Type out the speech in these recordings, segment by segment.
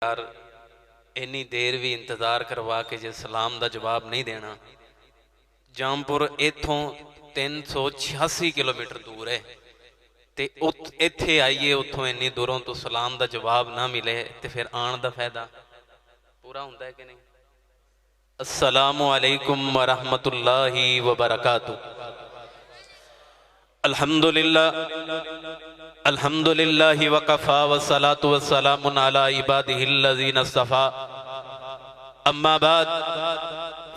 यार इन्नी देर भी इंतज़ार करवा के जे सलाम का जवाब नहीं देना। जामपुर इथों 386 किलोमीटर दूर है ते इत्थे आइए उतों इन्नी दूरों तो सलाम का जवाब ना मिले तो फिर आने का फायदा पूरा होंदा है कि नहीं। अस्सलामु अलैकुम व रहमतुल्लाहि व बरकातुहू। अल्हम्दुलिल्लाहि व कफ़ा व सलातु व सलामुन अला इबादिहिल्लज़ीना इस्तफ़ा। अम्मा बाद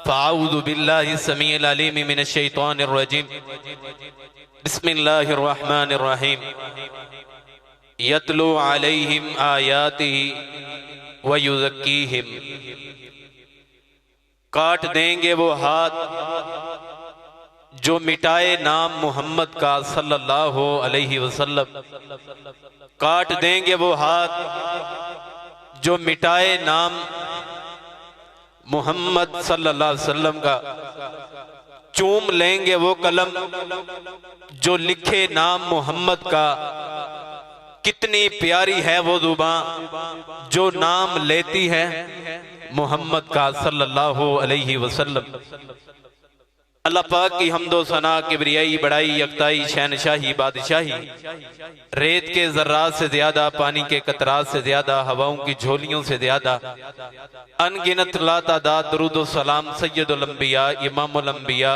फ़अऊज़ु बिल्लाहि समीइल अलीम मिनश शैतानिर रजीम। बिस्मिल्लाहिर रहमानिर रहीम। यतलू अलैहिम आयातिही व युज़क्कीहिम। काट देंगे वो हाथ जो मिटाए नाम मोहम्मद का सल्लल्लाहु अलैहि वसल्लम। काट देंगे वो हाथ जो मिटाए नाम मोहम्मद सल्लल्लाहु अलैहि वसल्लम का। चूम लेंगे वो कलम जो लिखे नाम मोहम्मद का। कितनी प्यारी है वो जुबां जो नाम लेती है मोहम्मद का सल्लल्लाहु अलैहि वसल्लम। अल्लाह पाक की हम्दो सना किबरियाई बड़ाई यकताई शहनशाही बादशाही। रेत के जर्रात से ज्यादा, पानी के कतरात से ज्यादा, हवाओं की झोलियों से ज्यादा अनगिनत लातादाद दरूद सलाम सैयदुल अंबिया इमामुल अंबिया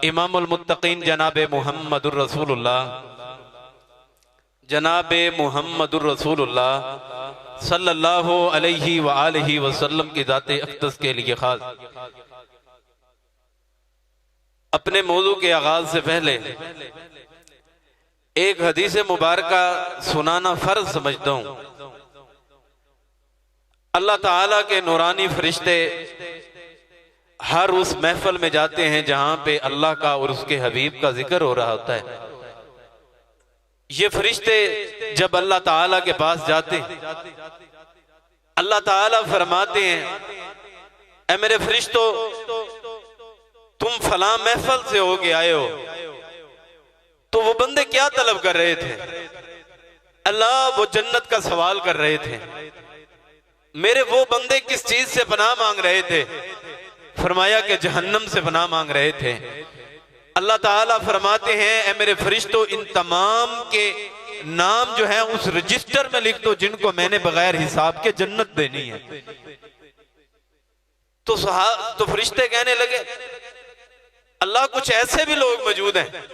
इमामुल मुत्तकीन जनाबे मुहम्मदुर रसूलुल्लाह जनाबे मुहम्मदुर रसूलुल्लाह सल्लल्लाहु अलैहि व आलिहि वसल्लम की जाते अक़दस के लिए खास अपने मौजू के आगाज से पहले एक हदीस मुबारका सुनाना फर्ज समझता हूं। अल्लाह ताला के नूरानी फरिश्ते हर उस महफिल में जाते हैं जहां पे अल्लाह का और उसके हबीब का जिक्र हो रहा होता है। ये फरिश्ते जब अल्लाह ताला के पास जाते अल्लाह ताला फरमाते हैं, ऐ मेरे फरिश्तों तुम फला महफिल से होके आए हो। तो वो बंदे क्या तलब कर रहे थे? अल्लाह वो जन्नत का सवाल कर रहे थे। मेरे वो बंदे किस चीज से पनाह मांग रहे थे? फरमाया कि जहन्नम से पनाह मांग रहे थे। अल्लाह ताला फरमाते हैं, ऐ मेरे फरिश्तों इन तमाम के नाम जो है उस रजिस्टर में लिख दो जिनको मैंने बगैर हिसाब के जन्नत देनी है। तो फरिश्ते कहने लगे, अल्लाह कुछ ऐसे भी लोग मौजूद हैं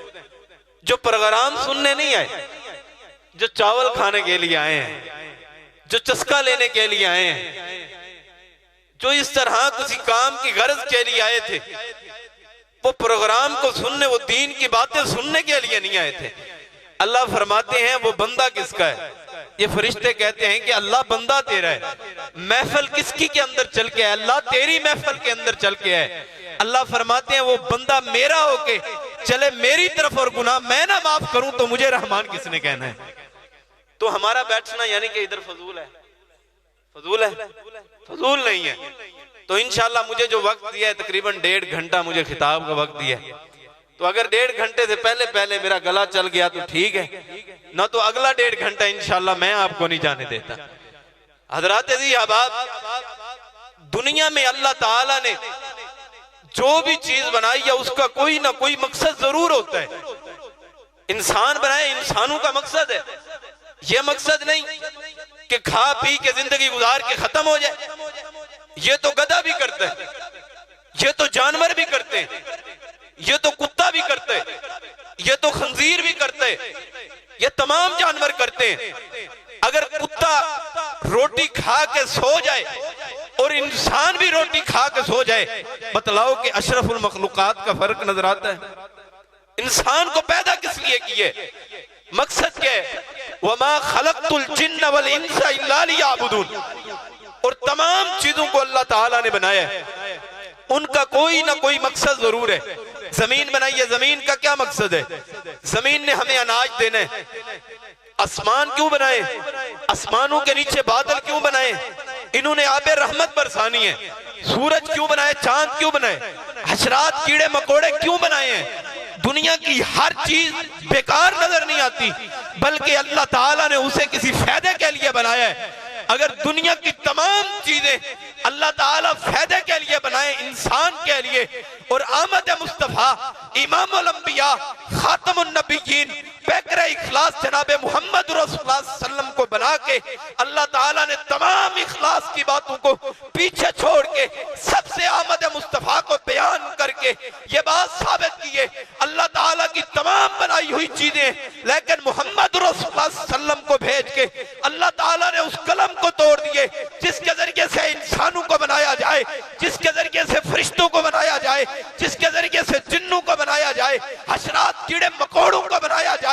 जो प्रोग्राम सुनने नहीं आए, जो चावल खाने के लिए आए हैं, जो चस्का लेने के लिए आए हैं, जो इस तरह किसी काम की गर्ज के लिए आए थे। वो प्रोग्राम को सुनने, वो दीन की बातें सुनने के लिए नहीं आए थे। अल्लाह फरमाते हैं वो बंदा किसका है? ये फरिश्ते कहते हैं कि अल्लाह बंदा तेरा है। महफिल किसकी के अंदर चल के है? अल्लाह तेरी महफिल के अंदर चल के है। अल्लाह फरमाते हैं वो बंदा मेरा होके चले मेरी तरफ और गुनाह मैं ना माफ करूं तो मुझे रहमान किसने कहना है? तो हमारा बैठना यानी कि इधर फजूल है? फजूल है? फजूल नहीं है। तो इंशाल्लाह मुझे जो वक्त दिया है तकरीबन 1.5 घंटा मुझे खिताब का वक्त दिया है। तो अगर 1.5 घंटे से पहले पहले मेरा गला चल गया तो ठीक है, ना तो अगला 1.5 घंटा इंशाल्लाह मैं आपको नहीं जाने देता। हजरात जी अहबाब, दुनिया में अल्लाह ताला ने जो भी चीज बनाई है उसका कोई ना कोई मकसद जरूर होता है। इंसान बनाए, इंसानों का मकसद है। यह मकसद नहीं कि खा पी के जिंदगी गुजार के खत्म हो जाए। ये तो गधा भी करता है, ये तो जानवर भी करते हैं, ये तो कुत्ता भी करते हैं, ये तो खंजीर भी करते हैं, ये तमाम जानवर करते हैं। अगर कुत्ता रोटी खा के सो जाए और इंसान भी रोटी खा के सो जाए, बतलाओ कि अशरफुल मखलूकात का फर्क नजर आता है? इंसान को पैदा किस लिए किए? मकसद क्या है? वमा खलक़तुल जिन्न वल इंसा इल्ला लियअबुदून। और तमाम चीजों को अल्लाह ताला ने बनाया है, उनका कोई ना कोई मकसद जरूर है। जमीन बनाई है, जमीन का क्या मकसद है? जमीन ने हमें अनाज देना है। आसमान क्यों बनाए? आसमानों के नीचे बादल क्यों बनाए? इन्होंने आबे रहमत बरसानी है। सूरज क्यों बनाए? चांद क्यों बनाए? हशरात कीड़े मकोड़े क्यों बनाए हैं? दुनिया की हर चीज बेकार नजर नहीं आती, बल्कि अल्लाह ताला ने उसे किसी फायदे के लिए बनाया है। अगर दुनिया की चीजें अल्लाह ताला फायदे के लिए बनाए, इंसान के लिए। और आमद मुस्तफा इमामुल अंबिया खातमुन नबिय्यीन पैकरे इखलास जनाब मोहम्मद रसूलुल्लाह सल्लम को बना के अल्लाह ताला ने तमाम इखलास की बातों को पीछे छोड़ के सबसे आमद मुस्तफा को बयान करके ये बात साबित की है अल्लाह ताला की तमाम बनाई हुई चीजें, लेकिन मोहम्मद रसूलुल्लाह सल्लम को भेज के अल्लाह ताला ने उस कलम को तोड़ दिए जिसके जरिए से इंसानों को बनाया जाए, जिसके जरिए से फरिश्तों को बनाया जाए, जिसके जरिए से जिन्नों को बनाया जाए, हशरात कीड़े मकोड़ों को बनाया जाए।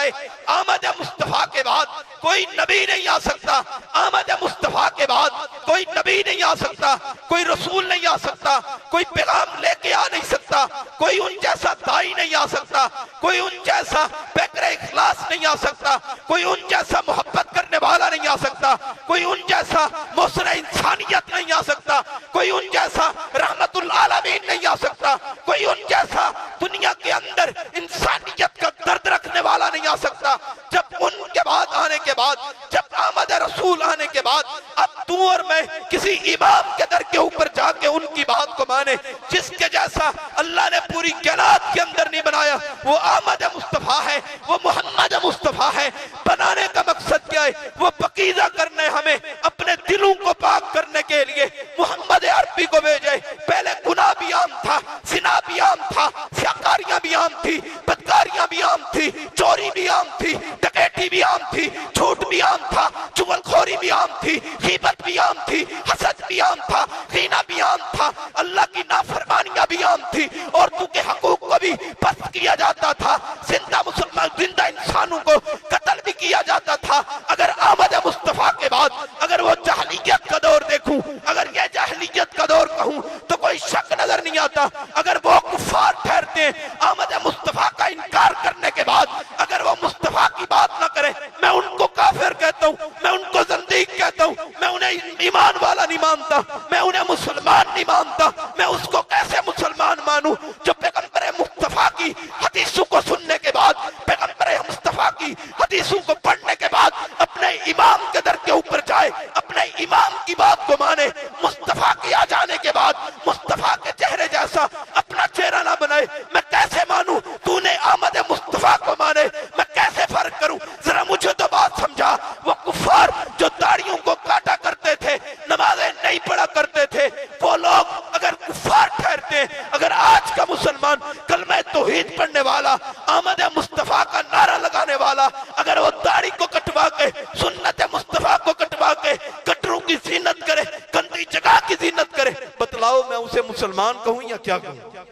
आमद मुस्तफा के बाद कोई नबी नहीं आ सकता, आमद मुस्तफा के बाद कोई नबी नहीं आ सकता, कोई रसूल नहीं आ सकता, कोई पैगाम लेके आ नहीं सकता, कोई उन जैसा दाई नहीं आ सकता, कोई उन जैसा पैकरे इखलास नहीं आ सकता, कोई उन जैसा मोहब्बत करने वाला नहीं आ सकता, कोई उन जैसा मोहसिन इंसानियत नहीं आ सकता, कोई उन जैसा रहमतुल आलमीन नहीं आ सकता, कोई उन जैसा दुनिया के अंदर इंसानियत का दर्द रखने वाला नहीं आ सकता। जब उनके बाद आने के बाद, जब आमद रसूल आने के बाद अब तू और मैं किसी इमाम के दर के ऊपर जाके उनकी बात को माने, जिसके जैसा अल्लाह ने पूरी कायनात के अंदर नहीं बनाया, वो आमद मुस्तफा है, वो मोहम्मद मुस्तफा है। बनाने का मकसद क्या है? वो पकीज़ा करने, हमें अपने दिलों को पाक करने के लिए मोहम्मद अरबी को भेजे। पहले गुनाह भी आम था, जिना भी आम था, शाकारियां भी आम थी, बदकारियां भी आम थी, चोरी भी आम थी, डकैती भी आम थी, झूठ भी आम था, चुगलखोरी भी आम थी, गीबत भी आम थी, हसद भी आम था, ग़ीना भी आम था, अल्लाह की नाफरमानियां भी आम थी, और तू के हकूक को भी पस्त किया जाता था। जिंदा मुसलमान, जिंदा इंसानों को कत्ल भी किया जाता था। अगर आमद मुस्तफा के बाद अगर वो जहलियत का दौर देखूं, अगर ये जहलियत का दौर कहूं तो कोई शक नजर नहीं आता। अगर वो कुफार ठहरते हैं आमद मुस्तफा का इनकार करने के बाद, अगर वो मुस्तफा की बात ना करे, मैं उनको काफिर कहता हूं, मैं उनको ज़ंदीक कहता हूं, मैं उन्हें ईमान वाला नहीं मानता, मैं उन्हें मुसलमान नहीं मानता। मैं उसको कैसे मुसलमान मानूं जो पैगंबर मुस्तफा की हदीसों को सुनने के बाद, पैगंबर मुस्तफा की हदीसों को पढ़ने के बाद अपने इमाम के दर के ऊपर जाए, अपने इमाम की बात को माने, मुस्तफा के आ जाने के बाद मुस्तफा के चेहरे जैसा अपना चेहरा ना बनाए। मैं कैसे मानूं? तूने आमद मुस्तफा को माने, मैं कैसे फर्क करूं? जरा मुझे तो बात समझा। वो कुफार जो दाढ़ियों को काटा करते थे, नमाजें नहीं पढ़ा करते थे, वो लोग अगर कुफार ठहरते, अगर आज का मुसलमान कलमा तौहीद पढ़ने वाला, आमद मुस्तफा का नारा लगाने वाला, अगर वो दाढ़ी को कटवा के, सुन्नत मुस्तफा को कटवा के कटरों की जीनत करे, गंदी जगह की जीनत करे, बतलाओ मैं उसे मुसलमान कहूं या क्या कहूं?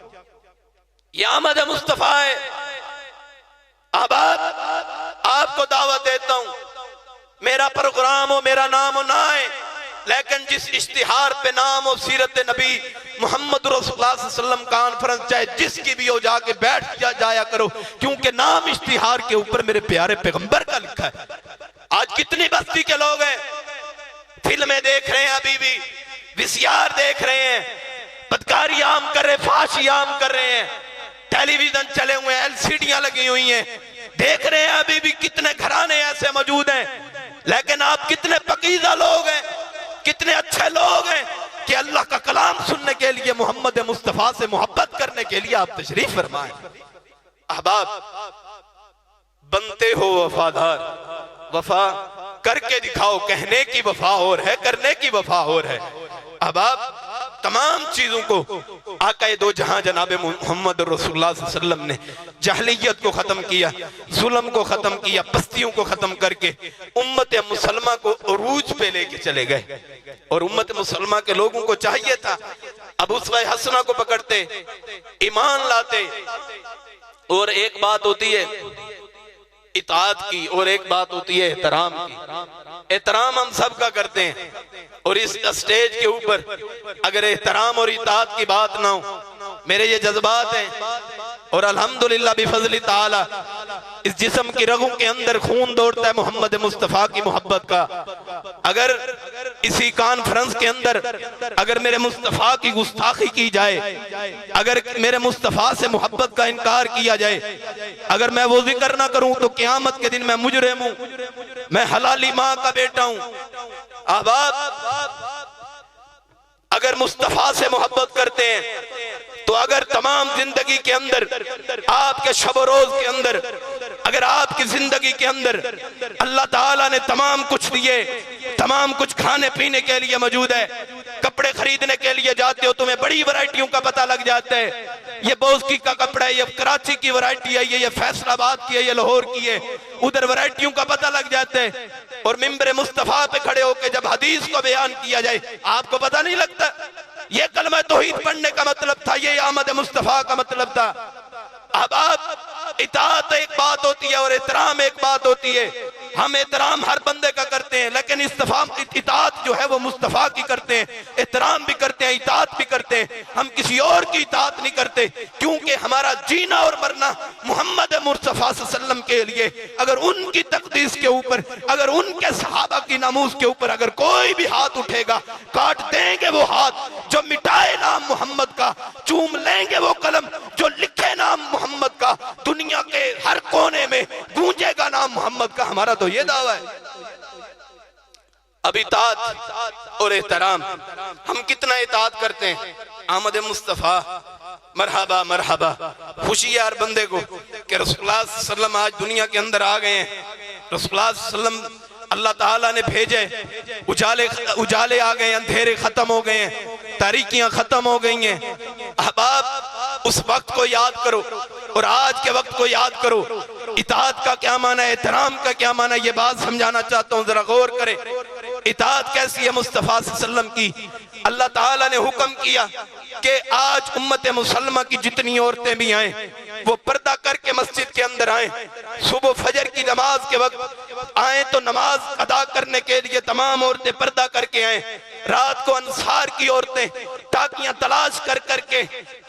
ये आमद मुस्तफा है। अब आपको दावत देता हूं, मेरा प्रोग्राम हो, मेरा नाम हो ना है, लेकिन जिस इश्तिहार पे नाम हो सीरत नबी मोहम्मद रसूलुल्लाह सल्लल्लाहु अलैहि वसल्लम कॉन्फ्रेंस चाहे जिसकी भी हो, जाके बैठ जाया करो, क्योंकि नाम इश्तिहार के ऊपर मेरे प्यारे पैगंबर का लिखा है। आज कितनी बस्ती के लोग हैं, फिल्में देख रहे हैं, अभी भी वीसीआर देख रहे हैं, बदकारी आम कर रहे, फाशी आम कर रहे हैं, टेलीविजन चले हुए हैं, एलसीडियां लगी हुई हैं, देख रहे हैं अभी भी कितने घराने ऐसे मौजूद हैं। लेकिन आप कितने पकीज़ा लोग हैं, कितने अच्छे लोग हैं कि अल्लाह का कलाम सुनने के लिए, मोहम्मद मुस्तफा से मोहब्बत करने के लिए आप तशरीफ फरमाएं। अहबाब, बनते हो वफादार, वफा करके दिखाओ, कहने की वफा और है, करने की वफा और है। अहबाब, तमाम चीजों को आका दो जहां जनाब मोहम्मद रसूलुल्लाह सल्लल्लाहु अलैहि वसल्लम ने जहलियत को खत्म किया, जुल्म को खत्म किया, पस्तियों को खत्म करके उम्मत मुसलमा को उरूज पे लेके चले गए। और उम्मत मुसलमा के लोगों को चाहिए था अब उसवा हसना को पकड़ते, ईमान लाते। और एक बात होती है इताअत की और एक बात होती है एहतराम की। एहतराम हम सब का करते हैं, और इस स्टेज के ऊपर अगर एहतराम और इताअत की बात ना हो, मेरे ये जज्बात हैं और अल्हम्दुलिल्लाह बिफज़्ल ताला इस जिस्म की रगों के अंदर खून दौड़ता है मोहम्मद मुस्तफा की मोहब्बत का। अगर इसी कॉन्फ्रेंस के अंदर अगर मेरे मुस्तफा की गुस्ताखी की जाए, अगर मेरे मुस्तफा से मोहब्बत का इनकार किया जाए, अगर मैं वो जिक्र ना करूं तो क़यामत के दिन मैं मुजरिम हूं, मैं हलाली माँ का बेटा हूं। अहबाब, अगर मुस्तफ़ा से मोहब्बत करते हैं तो अगर तमाम जिंदगी के अंदर, आपके शब रोज के अंदर, अगर आपकी जिंदगी के अंदर अल्लाह ताला ने तमाम कुछ दिए, तमाम कुछ खाने पीने के लिए मौजूद है, कपड़े खरीदने के लिए जाते हो तुम्हें बड़ी वैरायटियों का पता लग जाता है, ये बोस्की का कपड़ा है, ये कराची की वैरायटी है, ये फैसलाबाद की है, ये लाहौर की है, उधर वैरायटियों का पता लग जाता है। और मिंबर मुस्तफ़ा पे खड़े होकर जब हदीस को बयान किया जाए आपको पता नहीं लगता। ये कलमा तौहीद पढ़ने का मतलब था, ये आमद मुस्तफ़ा का मतलब था। अब आप इताअत एक बात होती है और एहतराम एक बात होती है। हम एहतराम हर बंदे का करते हैं, लेकिन इताअत जो है वो मुस्तफ़ा की करते हैं, एहतराम भी करते हैं, इताअत भी करते हैं। हम किसी और की इताअत नहीं करते, क्योंकि हमारा जीना और मरना मोहम्मद मुस्तफ़ा सल्लल्लाहु अलैहि वसल्लम के लिए। अगर उनकी तकदीस के ऊपर, अगर उनके सहाबा की नमूज के ऊपर अगर कोई भी हाथ उठेगा, काट देंगे वो हाथ जो मिटाए नाम मोहम्मद का, चूम लेंगे वो कलम जो लिखे नाम मोहम्मद का, दुनिया के हर कोने में गूंजेगा नाम मोहम्मद का। हमारा तो ये दावा है। अब इताअत और एहतराम, हम कितना इताअत करते हैं आमद मुस्तफ़ा, मरहबा मरहबा, खुशी है हर बंदे को कि रसूलुल्लाह सल्लल्लाहु अलैहि वसल्लम आज दुनिया के अंदर आ गए हैं। रसूलुल्लाह सल्लल्लाहु अलैहि वसल्लम अल्लाह ताला ने भेजे, उजाले आ गए, अंधेरे खत्म हो गए हैं, तारीकियां खत्म हो गई हैं। अहबाब उस वक्त को याद करो और आज के वक्त को याद करो। इताअत का क्या माना है, एहतराम का क्या माना है, ये बात समझाना चाहता हूँ, जरा गौर करें। इताअत कैसी है मुस्तफ़ा सल्लल्लाहु अलैहि वसल्लम की। अल्लाह ताला ने हुक्म किया कि आज उम्मत मुसलमा की जितनी औरतें भी आए वो पर्दा करके मस्जिद के अंदर आए। सुबह फजर की नमाज के वक्त आए तो नमाज अदा करने के लिए तमाम औरतें पर्दा करके आए। रात को अंसार की औरतें टाकियां तलाश कर करके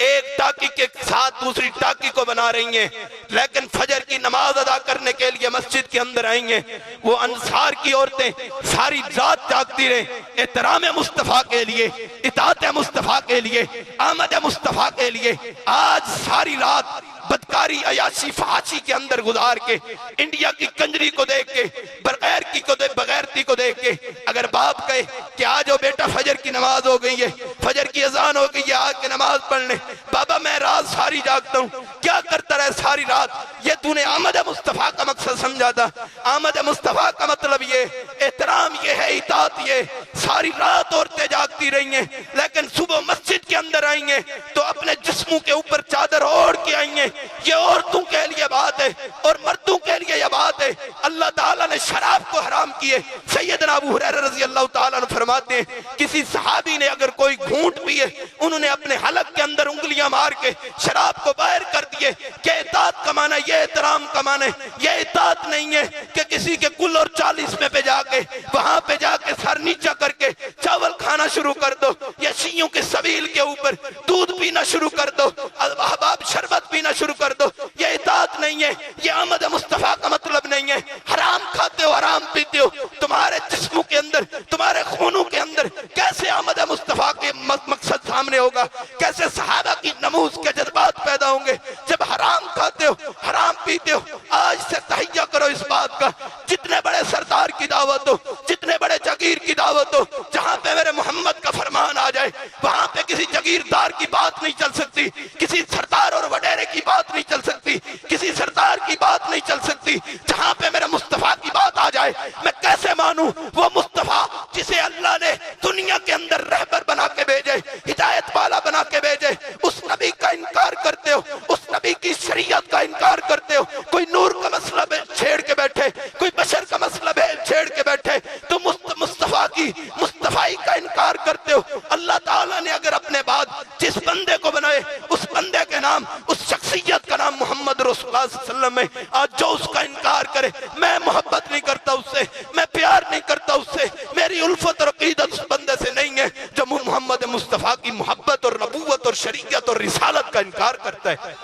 एक टाकी के साथ दूसरी टाकी को बना रही हैं, लेकिन फजर की नमाज अदा करने के लिए मस्जिद के अंदर आएंगे। वो अंसार की औरतें सारी रात जागती रहे एहतराम मुस्तफ़ा के लिए, इताअत मुस्तफ़ा के लिए, आमद मुस्तफ़ा के लिए। आज सारी रात बदकारी, अयाशी, फहाशी के अंदर गुजार के, इंडिया की कंजरी को देख के, बगैरती को देख के, अगर बाप कहे कि आज बेटा फजर की नमाज हो गई है, फजर की अजान हो गई है, आके नमाज पढ़ने, बाबा मैं रात सारी जागता हूँ, क्या करता रहे सारी रात? ये तूने आमद मुस्तफ़ा का मकसद समझा था। आमद मुस्तफ़ा का मतलब ये एहतराम, ये है इताअत। ये सारी रात औरतें जागती रही हैं, लेकिन सुबह मस्जिद के अंदर आई हैं तो अपने जिस्मों के ऊपर चादर ओढ़ के आई हैं। ये औरतों के लिए बात है और मर्दों के लिए यह बात है। अल्लाह ताला ने शराब को हराम किए। सैयदना अबू हुरैरा रज़ी अल्लाह ताला अन्हु फरमाते हैं, किसी सहाबी ने अगर कोई घूंट पिए, उन्होंने अपने हलक के अंदर उंगलियां मार के शराब को बाहर कर दिए। क्या इताअत का माना, ये एहतराम का माना, ये इताअत नहीं है कि किसी के कुल और 40 पे जाके वहां पे जाके सर नीचा करके चावल खाना शुरू कर दो, या शियों के सबील के ऊपर दूध पीना शुरू कर दो, अहबाब शरबत पीना शुरू कर दो। ये इताअत नहीं है, ये आमद मुस्तफ़ा का मतलब नहीं है। हराम खाते हो, हराम पीते हो, तुम्हारे जिस्मों के अंदर, तुम्हारे खूनों के अंदर कैसे आमद मुस्तफ़ा के मकसद सामने होगा? कैसे सहाबा की नमूज के जज्बात पैदा होंगे जब हराम खाते हो, हराम पीते हो? आज से तहैया करो इस बात का, जितने बड़े सरदार की दावत हो, जितने बड़े जागीर की दावत हो, जहां पे मेरे मोहम्मद का फरमान आ जाए वहां पे किसी जागीरदार की बात नहीं चल सकती, किसी सरदार और वडेरे की बात नहीं चल सकती, किसी सरदार की बात नहीं चल सकती। जहां पे मेरे मुस्तफ़ा की बात आ जाए, मैं कैसे मानूं वो मुस्तफ़ा जिसे अल्लाह ने दुनिया के अंदर रहबर बना के भेजे, हिदायत वाला बना के भेजे, उस नबी का इनकार करते हो, उस नबी की शरीयत का इनकार करते हो। कोई नूर का मसला छेड़ के बैठे, कोई बशर का मसला छेड़ के बैठे, तो मुस्तफ़ा की मुस्तफ़ाई का इनकार करते हो। अल्लाह ताला ने अगर अपने बाद जिस बंदे को बनाए, उस बंदे के नाम, उस शख्सियत का नाम मोहम्मद रसूलुल्लाह सल्लल्लाहु अलैहि वसल्लम है। आज जो उसका इनकार करे, मैं मोहब्बत नहीं करता उससे, मैं प्यार नहीं करता उससे, मेरी उल्फत और अकीदत उस बंदे से नहीं है जो मोहम्मद मुस्तफ़ा की मोहब्बत और नबूवत और शरीयत और रिसालत का इनकार करता है।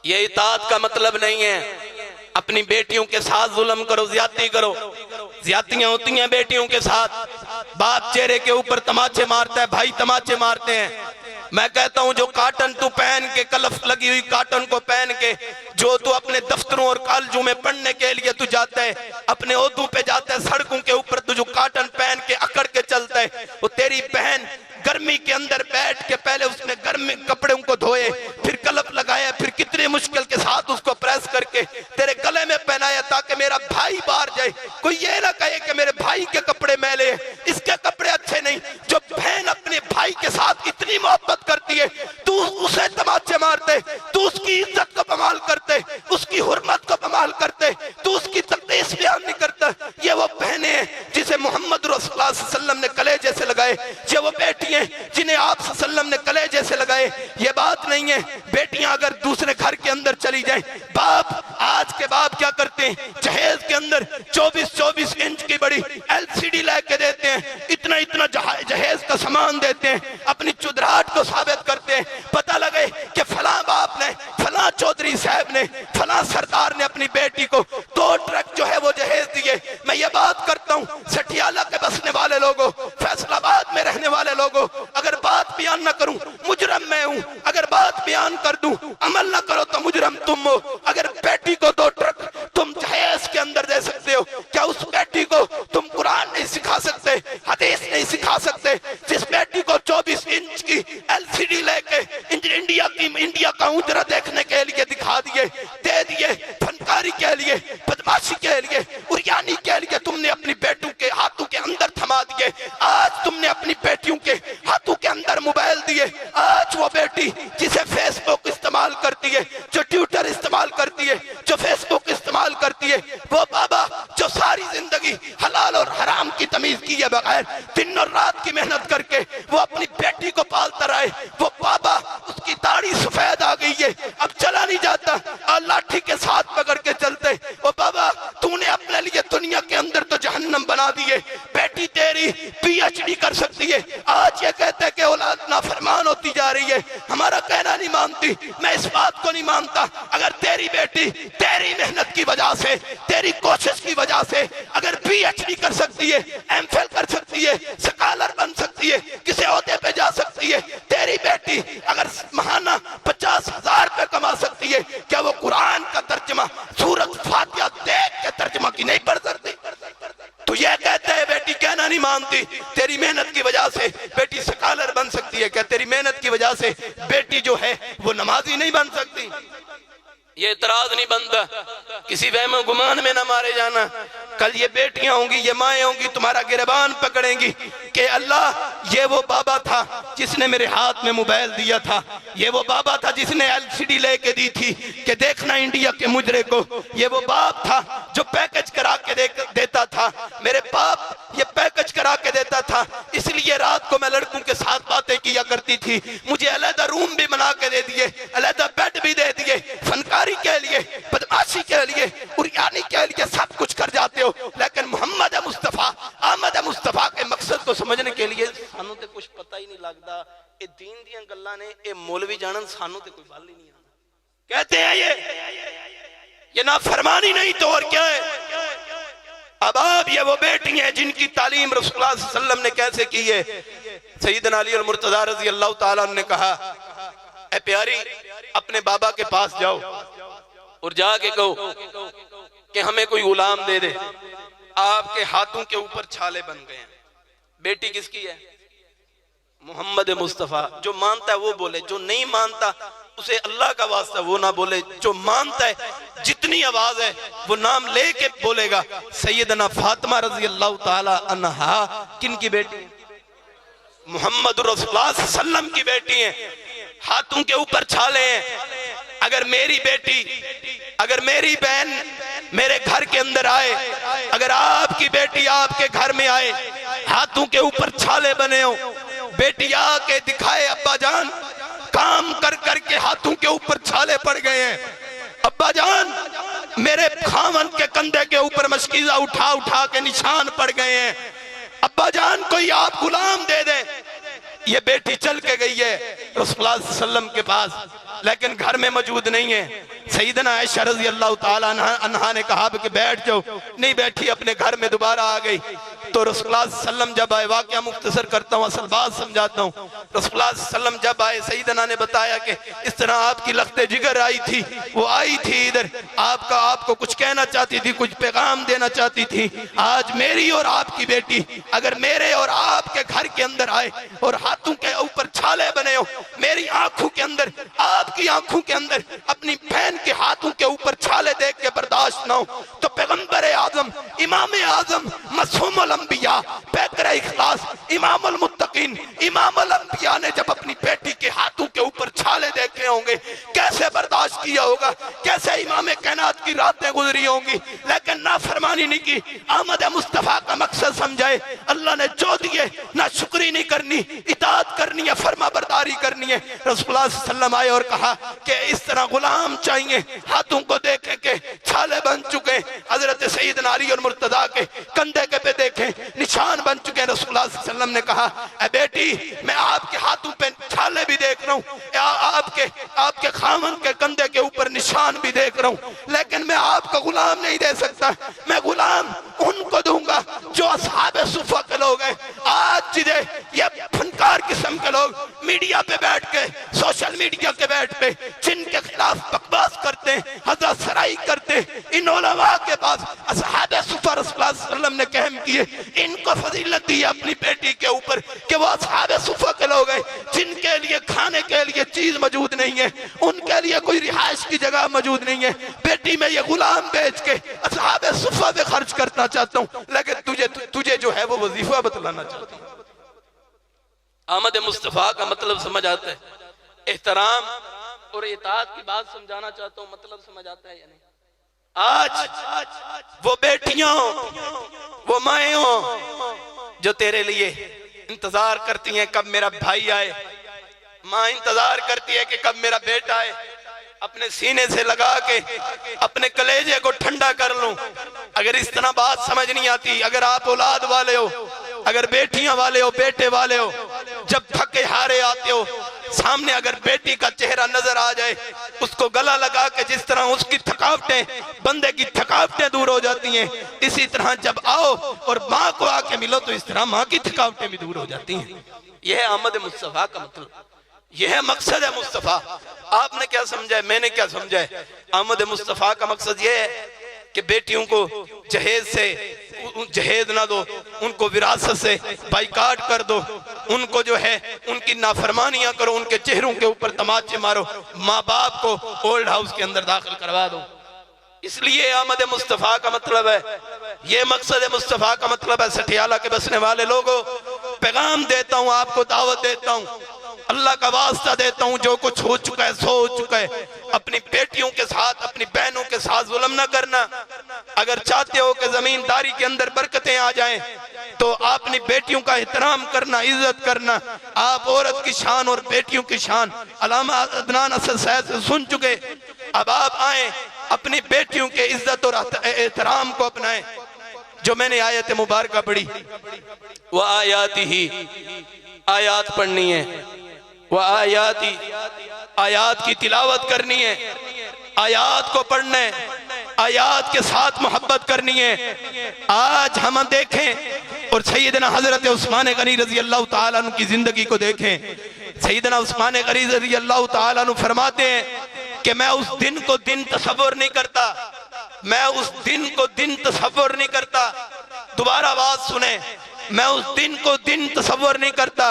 ये इताअत का मतलब नहीं है अपनी बेटियों के साथ जुल्म करो, ज्यादती करो। ज्यादतियां होती हैं बेटियों के साथ, बाप चेहरे के ऊपर तमाचे मारता है, भाई तमाचे मारते हैं। मैं कहता हूं जो काटन तू पहन के, कलफ लगी हुई काटन को पहन के जो तू अपने दफ्तरों और कॉलेजों में पढ़ने के लिए तू जाता है, अपने ओहदों पे जाता है, सड़कों के ऊपर तू जो काटन पहन के अकड़ के चलता है, वो तेरी बहन गर्मी के अंदर बैठ के पहले उसने गर्मी कपड़ों को धोए, फिर कलफ लगाया, फिर कितने मुश्किल के साथ उसको प्रेस करके तेरे गले में पहनाया ताकि मेरा भाई बाहर जाए, कोई ये ना कहे कि मेरे भाई के कपड़े मैले, इसके कपड़े अच्छे नहीं। जो बहन अपने भाई के साथ इतनी मोहब्बत करती है, तू उसे तमाचे मारते, तू उसकी इज्जत को बमाल करते, उसकी हुर्मत को बमाल करते, तू उसकी तकदीस बयान नहीं करता। ये वो बहनें हैं जिसे मोहम्मद रसूलुल्लाह सल्लल्लाहु अलैहि वसल्लम ने कलेजे से लगाए, ये वो बेटियां जिन्हें आप सल्लल्लाहु अलैहि वसल्लम ने कलेजे से लगाए। ये बात नहीं है बेटियां अगर दूसरे घर के अंदर चली जाएं, बाप आज के बाप क्या करते हैं, जहेज के अंदर 24-24 इंच की बड़ी LCD लेके देते हैं, इतना इतना जहेज का सामान देते हैं, अपनी चुदराहट को साबित करते हैं। पता लगे कि फला बाप ने, फला चौधरी साहब ने, फला सरदार ने अपनी बेटी को 2 ट्रक जो है वो जहेज दिए। मैं ये बात करता हूँ सटियाला के बसने वाले लोगों, फैसलाबाद में रहने वाले लोगों, अगर बात बयान न करूं मुजरम मैं हूं, अगर बात बयान कर दूं अमल न करो तो मुजरम तुम हो। अगर बेटी को 2 ट्रक तुम जहेज के अंदर दे सकते हो, क्या उस बेटी को तुम कुरान नहीं सिखा सकते, हदीस नहीं सिखा सकते? जिस बेटी को 24 इंच की LCD लेके इंडिया का उजरा देखने के लिए दिखा दिए, दे दिए, फनकारी के लिए, बदमाशी के लिए, उरियानी के लिए तुमने अपनी बेटों के हाथों के अंदर थमा दिए। आज तुमने अपनी बेटियों के हाथों के अंदर मोबाइल दिए। आज वो बेटी जिसे फेसबुक इस्तेमाल करती है, जो ट्विटर इस्तेमाल करती है, जो फेसबुक इस्तेमाल करती है, वो बाबा जो सारी जिंदगी हलाल और हराम की तमीज किए बगैर दिन और रात की मेहनत करके वो अपनी बेटी को पालता रहे, वो बाबा उसकी दाढ़ी सफेद आ गई है, अब चला नहीं जाता और लाठी के साथ पकड़ के चलते। वो बाबा तूने अपने लिए दुनिया के अंदर तो जहन्नम बना दिए। बेटी तेरी PhD कर सकती है, आज ये कहते हैं कि औलाद नाफरमान होती जा रही है, हमारा कहना नहीं मानती। मैं इस बात को नहीं मानता। अगर तेरी बेटी तेरी मेहनत की वजह से, तेरी कोशिश की वजह से अगर PhD कर सकती है, MPhil कर सकती है, स्कॉलर बन सकती है, किसी ओहदे पे जा सकती है, तेरी बेटी अगर महाना 50,000 रुपए कमा सकती है, क्या वो कुरान का तर्जुमा सूरत फातिहा देख के तर्जुमा की नहीं पढ़ सकती? तो ये कहते हैं बेटी कहना नहीं मानती, तेरी मेहनत की वजह से बेटी स्कॉलर बन सकती है, क्या तेरी मेहनत की वजह से बेटी जो है वो नमाजी नहीं बन सकती? ये इतराज नहीं बनता, किसी वहम गुमान में ना मारे जाना। कल ये बेटियां होंगी, ये माएँ होंगी, तुम्हारा गिरबान पकड़ेंगी कि अल्लाह ये वो बाबा था जिसने मेरे हाथ में मोबाइल दिया था, ये वो बाबा था जिसने LCD लेके दी थी कि देखना इंडिया के मुजरे को, ये वो बाप था जो पैकेज करा के देता था, मेरे बाप ये पैकेज करा के देता था, इसलिए रात को मैं लड़कों के साथ बातें किया करती थी, मुझे अलग रूम भी बना के दे दिए, अलग बेड भी दे दिए, फनकारी के लिए, बदमाशी के लिए, उरियानी के लिए सब कुछ कर जाते हो। लेकिन मोहम्मद मुस्तफा, अहमद मुस्तफा के मकसद को समझने के लिए सानू ते कुछ पता ही नहीं लगता। ये दीन दियां गल्लां ने, ये मौलवी जानन, सानू ते कोई बल ही नहीं आना। कहते हैं ये ना फरमानी नहीं तो और क्या है। अब आप ये वो बेटी हैं जिनकी तालीम रसूलुल्लाह सल्लल्लाहु अलैहि वसल्लम ने कैसे की है। सैयदना अली और मुर्तजा रज़ी अल्लाह ताला ने कहा, ए प्यारी अपने बाबा के पास जाओ और जाके कहो कि हमें कोई गुलाम दे दे, आपके हाथों के ऊपर छाले बन गए हैं। बेटी किसकी है? मोहम्मद मुस्तफा। जो मानता है वो बोले, जो नहीं मानता उसे अल्लाह का वास्ता वो ना बोले। जो मानता है जितनी आवाज है वो नाम लेके बोलेगा। सैयदना फातिमा रज़ी अल्लाह ताला अन्हा किन की बेटी? मोहम्मद रसूलुल्लाह सल्लल्लाहु अलैहि वसल्लम की बेटी है। हाथों के ऊपर छाले हैं। अगर मेरी बेटी, अगर मेरी बहन मेरे घर के अंदर आए, अगर आपकी बेटी आपके घर में आए, हाथों के ऊपर छाले बने हो, बेटी आके दिखाए अब्बा जान काम कर करके हाथों के ऊपर छाले पड़ गए हैं, अब्बा जान मेरे खावन के कंधे के ऊपर मशकीज़ा उठा उठा के निशान पड़ गए हैं, अब्बा जान कोई आप गुलाम दे दे। ये बेटी चल के गई है रसूलुल्लाह सल्लल्लाहु अलैहि वसल्लम के पास, लेकिन घर में मौजूद नहीं है। सैयदना आयशा रज़ी अल्लाह ताला अन्हा ने कहा कि बैठ जाओ, नहीं बैठी, अपने घर में दोबारा आ गई। तो रसूलुल्लाह सल्लम जब आए, वाक़या मुख्तसर करता हूँ, असल बात समझाता हूँ। रसूलुल्लाह सल्लम जब आए, सईदना ने बताया कि इस तरह आपकी लख्ते जिगर आई थी, वो आई थी इधर, आपको कुछ कहना चाहती थी, कुछ पैगाम देना चाहती थी। आज मेरी और आपकी बेटी अगर मेरे और आपके घर के अंदर आए और हाथों के ऊपर छाले बने हो, मेरी आंखों के अंदर, आपकी आंखों के अंदर अपनी बहन के हाथों के ऊपर छाले देख के बर्दाश्त ना हो, तो पैगंबर आजम, इमाम आजम, मासूमुल अंबिया, पैकर इखलास, इमामुल मुत्तकीन, इमामुल अंबिया ने जब अपनी बेटी के हाथों के ऊपर छाले देखे होंगे, कैसे बर्दाश्त किया होगा, कैसे इमाम कायनात की रातें गुजरी होंगी, लेकिन नाफरमानी नहीं की। अहमद मुस्तफा का मकसद समझाए, अल्लाह ने जो दिए ना शुक्री नहीं करनी, इताअत करनी है, फरमा बरदारी करनी है। रसूलुल्लाह सल्लल्लाहु आए और कहा कि इस तरह गुलाम चाहिए, हाथों को देखे के छाले बन चुके, हजरत सईदना अली और मुर्तजा के कंधे के पे देखे निशान बन चुके हैं। रसूलुल्लाह सल्लल्लाहु अलैहि वसल्लम ने कहा, ए बेटी, मैं आपके हाथों पे छाले भी देख रहा हूँ, आपके खामन के कंधे के ऊपर निशान भी देख रहा हूँ, लेकिन मैं आपका गुलाम नहीं दे सकता। मैं गुलाम उनको दूंगा जो असहाबे सुफ़ा के लोग हैं। आज जिधे ये फनकार किस्म के लोग मीडिया पे बैठ के, सोशल मीडिया के बैठ पे जिनके खिलाफ बकवास करते हैं, हज़रत सराई करते हैं, इन उलमा के पास असहाबे सुफ़ा रसूलुल्लाह सल्लल्लाहु अलैहि वसल्लम ने कहम किए, इनको फजीलत दी अपनी बेटी के ऊपर कि वो असहाबे सुफ़ा के लोग हैं जिनके लिए खाने के लिए चीज मौजूद नहीं है, उनके लिए कोई रिहाइश की जगह मौजूद नहीं है। बेटी मैं ये गुलाम बेच के असहाबे सुफ़ा पे खर्च करना चाहता हूँ, लेकिन तुझे जो है वो वजीफा बतलाना चाहता हूँ। अहमद मुस्तफा का मतलब समझ आता है, एहतराम और इताअत की बात समझाना चाहता हूँ, मतलब समझ आता है या नहीं? आज वो बेटियां हो, वो माएं हो जो तेरे लिए इंतजार करती हैं कब मेरा भाई आए, माँ इंतजार करती है कि कब मेरा बेटा आए, अपने सीने से लगा के अपने कलेजे को ठंडा कर लूं। अगर इस तरह बात समझ नहीं आती, अगर आप औलाद वाले हो, अगर बेटियां वाले हो, बेटे वाले हो, जब थके हारे आते हो, सामने अगर बेटी का चेहरा नजर आ जाए, उसको गला लगा के जिस तरह उसकी थकावटें, बंदे की थकावटें दूर हो जाती हैं, इसी तरह जब आओ और माँ को आके मिलो तो इस तरह माँ की थकावटें भी दूर हो जाती हैं। यह है अहमद मुस्तफा का मतलब, यह है मकसद है मुस्तफा। आपने क्या समझा है, मैंने क्या समझा है? अहमद मुस्तफा का मकसद यह है कि बेटियों को जहेज ना दो, उनको विरासत से बाइकाट कर दो, उनको जो है उनकी नाफरमानियां करो, उनके चेहरों के ऊपर तमाचे मारो, माँ बाप को ओल्ड हाउस के अंदर दाखिल करवा दो। इसलिए अहमद मुस्तफा का मतलब है, ये मकसद मुस्तफा का मतलब है। सठियाला के बसने वाले लोगों, पैगाम देता हूँ आपको, दावत देता हूँ, अल्लाह का वास्ता देता हूँ, जो कुछ हो चुका है सो हो चुका है। अपनी बेटियों के साथ, अपनी बहनों के साथ जुल्म ना करना। अगर चाहते हो कि जमींदारी के अंदर बरकतें आ जाएं, तो अपनी बेटियों का एहतराम करना, इज्जत करना। आप औरत की शान और बेटियों की शान अल्लामा अदनान असद साहब से सुन चुके, अब आप आए अपनी बेटियों के इज्जत और एहतराम को अपनाएं। जो मैंने आयत मुबारक पढ़ी, वह आयाती ही आयात पढ़नी है, वह आयात की तिलावत करनी है, आयात को पढ़ना है, आयात के साथ मोहब्बत करनी है। आज हम देखें और सैयदना हजरत उस्मान गनी रजी अल्लाह ताला अन्हु की जिंदगी को देखें। सैयदना उस्मान गनी रजी अल्लाह ताला अन्हु फरमाते हैं कि मैं उस दिन को दिन तसव्वुर नहीं करता, मैं उस दिन को दिन तसव्वुर नहीं करता। दोबारा बात सुने, मैं उस दिन को दिन तसव्वुर नहीं करता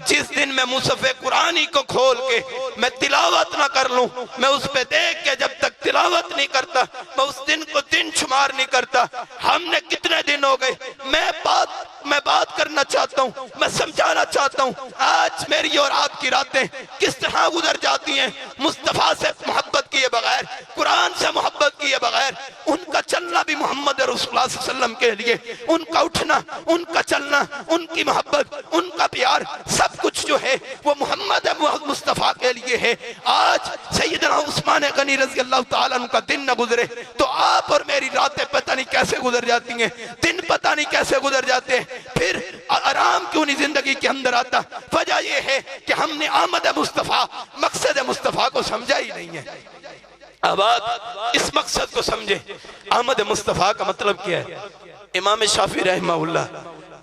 जिस दिन मैं मुसफ़े कुरानी को खोल के मैं तिलावत ना कर लूं, मैं उस पे देख के जब तक तिलावत नहीं करता, मैं उस दिन को दिन शुमार नहीं करता। हमने कितने दिन हो गए, मैं बात करना चाहता हूँ, मैं समझाना चाहता हूँ। आज मेरी और आपकी रातें किस तरह गुजर जाती हैं मुस्तफा से मोहब्बत किए बगैर, कुरान से मोहब्बत किए बगैर। उनका चलना भी मोहम्मद रसूलुल्लाह सल्लल्लाहु अलैहि वसल्लम के लिए, उनका उठना, उनका चलना, उनकी मोहब्बत, उनका प्यार, सब कुछ जो है वो मोहम्मद मुस्तफा के लिए है। आज सैयदना उस्मान गनी रज़ी अल्लाह ताला अन्हु का दिन न गुजरे तो आप और मेरी रातें पता नहीं कैसे गुजर जाती हैं, दिन पता नहीं कैसे गुजर जाते हैं, फिर आराम क्यों नहीं जिंदगी के अंदर आता। वजह यह है कि हमने आमद मुस्तफा, मकसद मुस्तफा को समझा ही नहीं है। अब आप इस मकसद को समझे, आमद मुस्तफा का मतलब क्या है? इमाम शाफी रहमहुल्लाह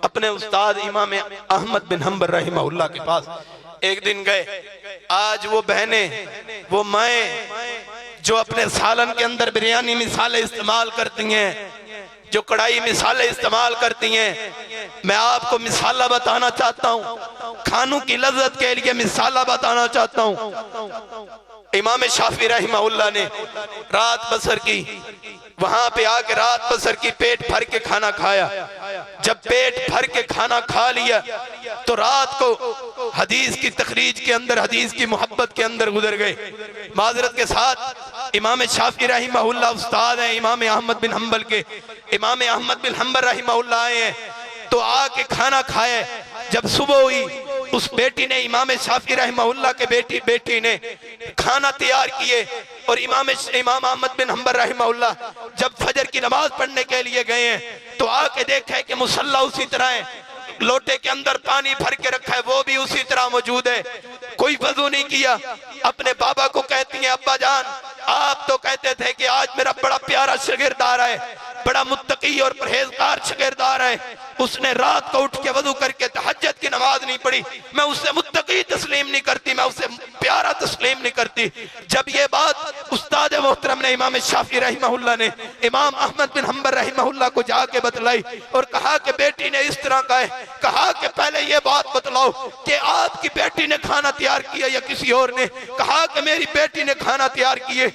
अपने उस्ताद इमाम अहमद बिन हम्बल रहमहुल्लाह के पास एक दिन गए। आज वो बहनें, वो माएँ जो अपने सालन के अंदर बिरयानी मिसालें इस्तेमाल करती हैं, जो कढ़ाई मिसालें इस्तेमाल करती हैं, मैं आपको मिसाला बताना चाहता हूँ, खानों की लज्जत के लिए मिसाला बताना चाहता हूँ। इमाम शाफी रहमहुल्लाह ने रात बसर की, वहां पे आके रात बसर की पेट भर के खाना खाया। जब पेट भर के खाना खा लिया तो रात को हदीस की तखरीज के अंदर, हदीस की मोहब्बत के अंदर गुजर गए। माजरत के साथ इमाम शाफी रहमहुल्लाह उस्ताद हैं इमाम अहमद बिन हम्बल के। इमाम अहमद बिन हम्बल रहमहुल्लाह आए हैं तो आके खाना खाए। जब सुबह हुई उस बेटी ने, इमाम शाफी रहमहुल्लाह के बेटी ने खाना तैयार किए और इमाम अहमद बिन हम्बल रहमहुल्लाह जब फजर की नमाज पढ़ने के लिए गए हैं तो आके देखा है कि मुसल्ला उसी तरह है, लोटे के अंदर पानी भर के रखा है, वो भी उसी तरह मौजूद है, कोई वजू नहीं किया। अपने बाबा को कहती हैं, अब्बा जान आप तो कहते थे कि आज मेरा बड़ा प्यारा शागिर्द आ रहा है, बड़ा मुत्तकी और परहेजगार शागिर्द आ रहा है, उसने रात को उठ के वजू करके तहज्जुद की नमाज नहीं पढ़ी, मैं उससे मुत्तकी तस्लीम नहीं करती, मैं उससे प्यारा तस्लीम नहीं करती। जब ये बात उस्ताद मोहतरम ने, इमाम शाफी रहमहुल्लाह ने इमाम अहमद बिन हम्बल रहमहुल्लाह को जाके बतलाई और कहा कि बेटी ने इस तरह का है, कहा कि पहले ये बात बतलाओ कि आपकी बेटी ने खाना तैयार किया या किसी और ने? कहा कि मेरी बेटी ने खाना तैयार किए।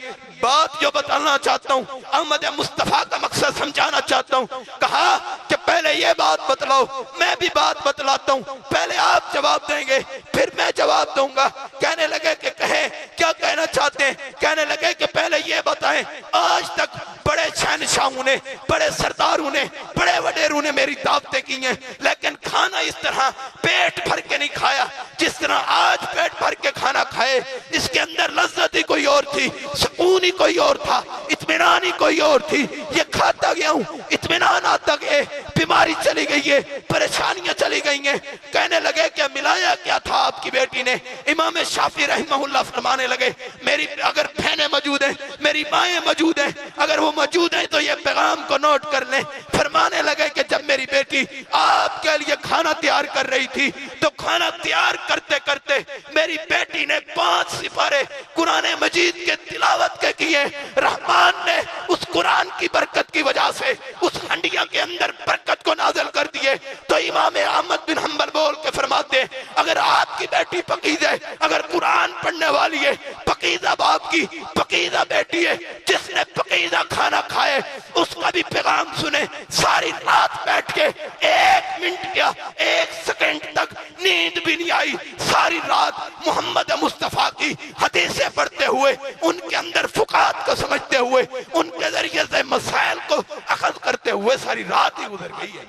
बात जो बताना चाहता हूँ, अहमद मुस्तफा का मकसद समझाना चाहता हूँ। कहा कि पहले ये बात बतलाओ, मैं भी बात बतलाता हूँ, पहले आप जवाब देंगे फिर मैं जवाब दूंगा। कहने लगे कि कहें, क्या कहना चाहते हैं? कहने लगे कि पहले ये बताएं, आज तक बड़े शहनशाहों ने, बड़े सरदारों ने, बड़े वडेरों ने मेरी दावतें की हैं, लेकिन खाना इस तरह पेट भर के नहीं खाया जिस तरह आज पेट भर के खाना खाए। इसके अंदर लज्जत ही कोई और थी, सुकून ही कोई और था, इत्मीनान ही कोई और थी। ये खाता गया हूँ, इत्मीनान आता गया, बीमारी चली गई है, परेशानियां चली गई हैं। कहने लगे कि मिलाया क्या था आपकी बेटी ने? इमाम शाफी रहमहुल्लाह फरमाने लगे, मेरी अगर बहनें मौजूद हैं, मेरी माएँ मौजूद हैं, अगर वो मौजूद हैं तो ये पैगाम को नोट कर लें। फरमाने लगे कि जब मेरी बेटी आपके लिए खाना तैयार कर रही थी तो खाना तैयार करते करते मेरी बेटी ने 5 सिपारे कुरान मजीद के तिलावत के किए। रहमान ने उस कुरान की बरकत की वजह से उस हंडिया के अंदर बरकत को नाज़िल कर दिए। तो इमाम अहमद बिन हम्बल बोल के फरमाते, अगर आपकी बेटी पकीज़ है, अगर कुरान पढ़ने वाली है, पकीज़ा बाप की पकीज़ा बेटी है, जिसने पकीज़ा खाना खाए उसका भी पैगाम सुने। सारी रात बैठ के 1 मिनट या 1 सेकंड तक नींद भी नहीं आई। सारी रात मोहम्मद मुस्तफा की हदीसें पढ़ते हुए, उनके अंदर फुकात को समझते हुए, उनके जरिए से मसाइल को अखज़ करते हुए सारी रात ही गुजर गई है।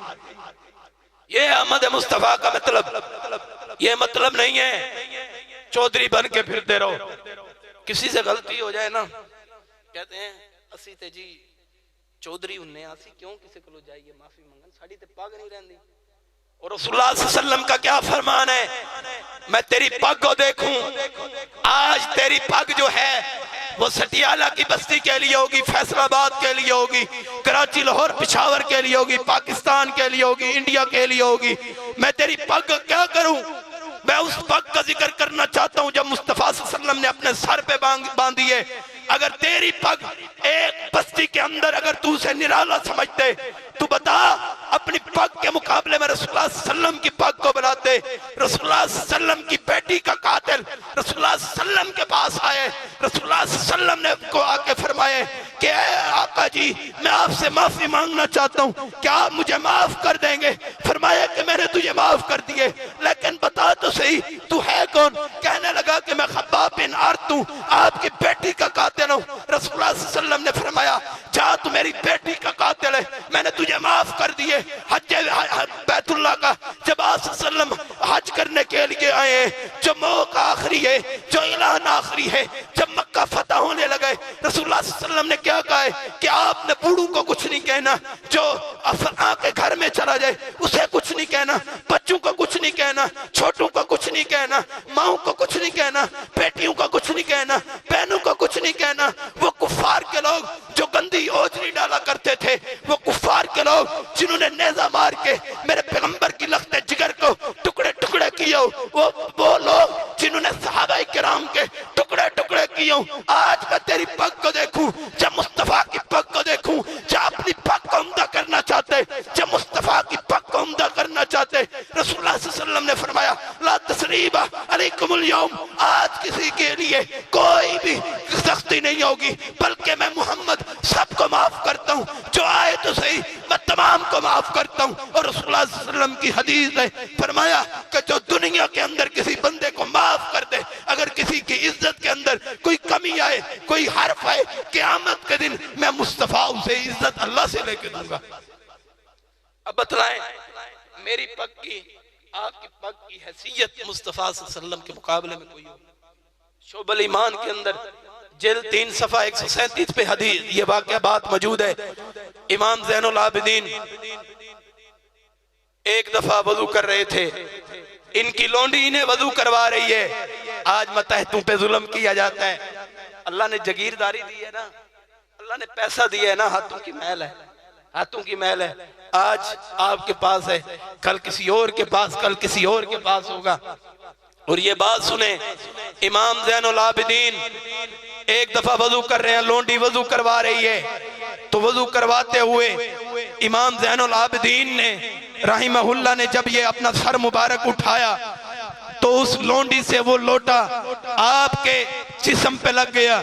ये अहमद मुस्तफा का मतलब, ये मतलब नहीं है चौधरी बन के फिरते रहो। किसी से गलती हो जाए ना, कहते हैं असी ते जी चौधरी उन्ने आसी क्यों किसी को जाइए माफी मंगन, साड़ी ते पग नहीं रहती। और रसूलुल्लाह सल्लल्लाहु अलैहि वसल्लम का क्या फरमान है, मैं तेरी पग को देखूं, आज तेरी पग जो है वो सटियाला की बस्ती के लिए होगी, फैसलाबाद के लिए होगी, कराची, लाहौर, पिशावर के लिए होगी, पाकिस्तान के लिए होगी, इंडिया के लिए होगी। मैं तेरी पग क्या करूं? मैं उस पग का जिक्र करना चाहता हूं जब मुस्तफा सल्लल्लाहु अलैहि वसल्लम ने अपने सर पे बांधी है। अगर तेरी पग एक बस्ती के अंदर अगर तू उसे निराला समझते, तू बता अपनी पग के मुकाबले में रसूलुल्लाह सल्लल्लाहु अलैहि वसल्लम की पग को बनाते। रसूलुल्लाह सल्लल्लाहु अलैहि वसल्लम की बेटी का कातिल रसूलुल्लाह सल्लल्लाहु अलैहि वसल्लम के पास आए, रसूलुल्लाह सल्लल्लाहु अलैहि वसल्लम ने को आके फरमाए कि आका जी मैं आपसे माफी मांगना चाहता हूँ, क्या आप मुझे माफ कर देंगे? फरमाया कि मैंने तुझे माफ कर दिए, लेकिन बता तो सही तू है कौन? कहने लगा कि मैं खब्बाब बिन अर्त हूँ, आपकी बेटी का कातिल हूँ। रसूलुल्लाह सल्लल्लाहु अलैहि वसल्लम ने फरमाया जा तू मेरी बेटी का कातिल है, मैंने तुझे माफ कर दिए। हज बैतुल्लाह का जब आप सल्लल्लाहु अलैहि वसल्लम हज करने के लिए आए, जो मौका आखिरी है, जो ऐलान आखिरी है, जब मक्का फतह होने लगे, रसूलुल्लाह सल्लल्लाहु अलैहि वसल्लम ने क्या कहा है कि आपने बूढ़ों को कुछ नहीं कहना, जो आपके घर में चला जाए उसे कुछ नहीं कहना, बच्चों को कुछ नहीं कहना, छोटों को कुछ नहीं कहना, माओ को कुछ नहीं कहना, बेटियों को कुछ नहीं कहना, बहनों को कुछ नहीं कहना। वो कुफार के लोग जो गंदी ओजरी डाला करते थे, वो कुफार के लोग जिन्होंने चाहते। रसूलुल्लाह सल्लल्लाहु अलैहि वसल्लम ने फरमाया ला तसरीबा अलैकुमुल यौम, आज किसी के लिए कोई भी सख्ती नहीं होगी, बल्कि मैं मोहम्मद सबको माफ करता हूँ, जो आए तो सही मैं तमाम को माफ करता हूँ। और रसूलुल्लाह सल्लल्लाहु अलैहि वसल्लम की हदीस ने फरमाया कि जो दुनिया के अंदर किसी बंदे को माफ कर दे, अगर किसी की इज्जत के अंदर कोई कमी आए, कोई हर्फ आए, क़यामत के दिन मैं मुस्तफा उसे इज्जत अल्लाह से लेके दूंगा। अब बतलाएं मेरी पग की आपकी पग की हैसियत मुस्तफा सल्लल्लाहु अलैहि वसल्लम के मुकाबले में कोई हो? शोबल ईमान के अंदर जिल्द 3 सफ़ा 137 पे हदीस ये वाक़या बात मौजूद है। इमाम ज़ैनुल आबिदीन एक दफा वजू कर रहे थे, इनकी लौंडी इन्हें वजू करवा रही है। आज मतहतों पे जुल्म किया जाता है। अल्लाह ने जगीरदारी दी है ना, अल्लाह ने पैसा दिया है ना, हाथों की मैल है, हाथों की मैल है। आज आपके पास है, कल किसी और के पास, कल किसी और के पास होगा। और ये बात सुने, इमाम ज़ैनुल आबिदीन एक दफा वजू कर रहे हैं, लौंडी वजू करवा रही है। तो वजू करवाते हुए इमाम ज़ैनुल आबिदीन ने रहिमहुल्लाह ने जब ये अपना सर मुबारक उठाया तो उस लौंडी से वो लोटा आपके जिस्म पे लग गया,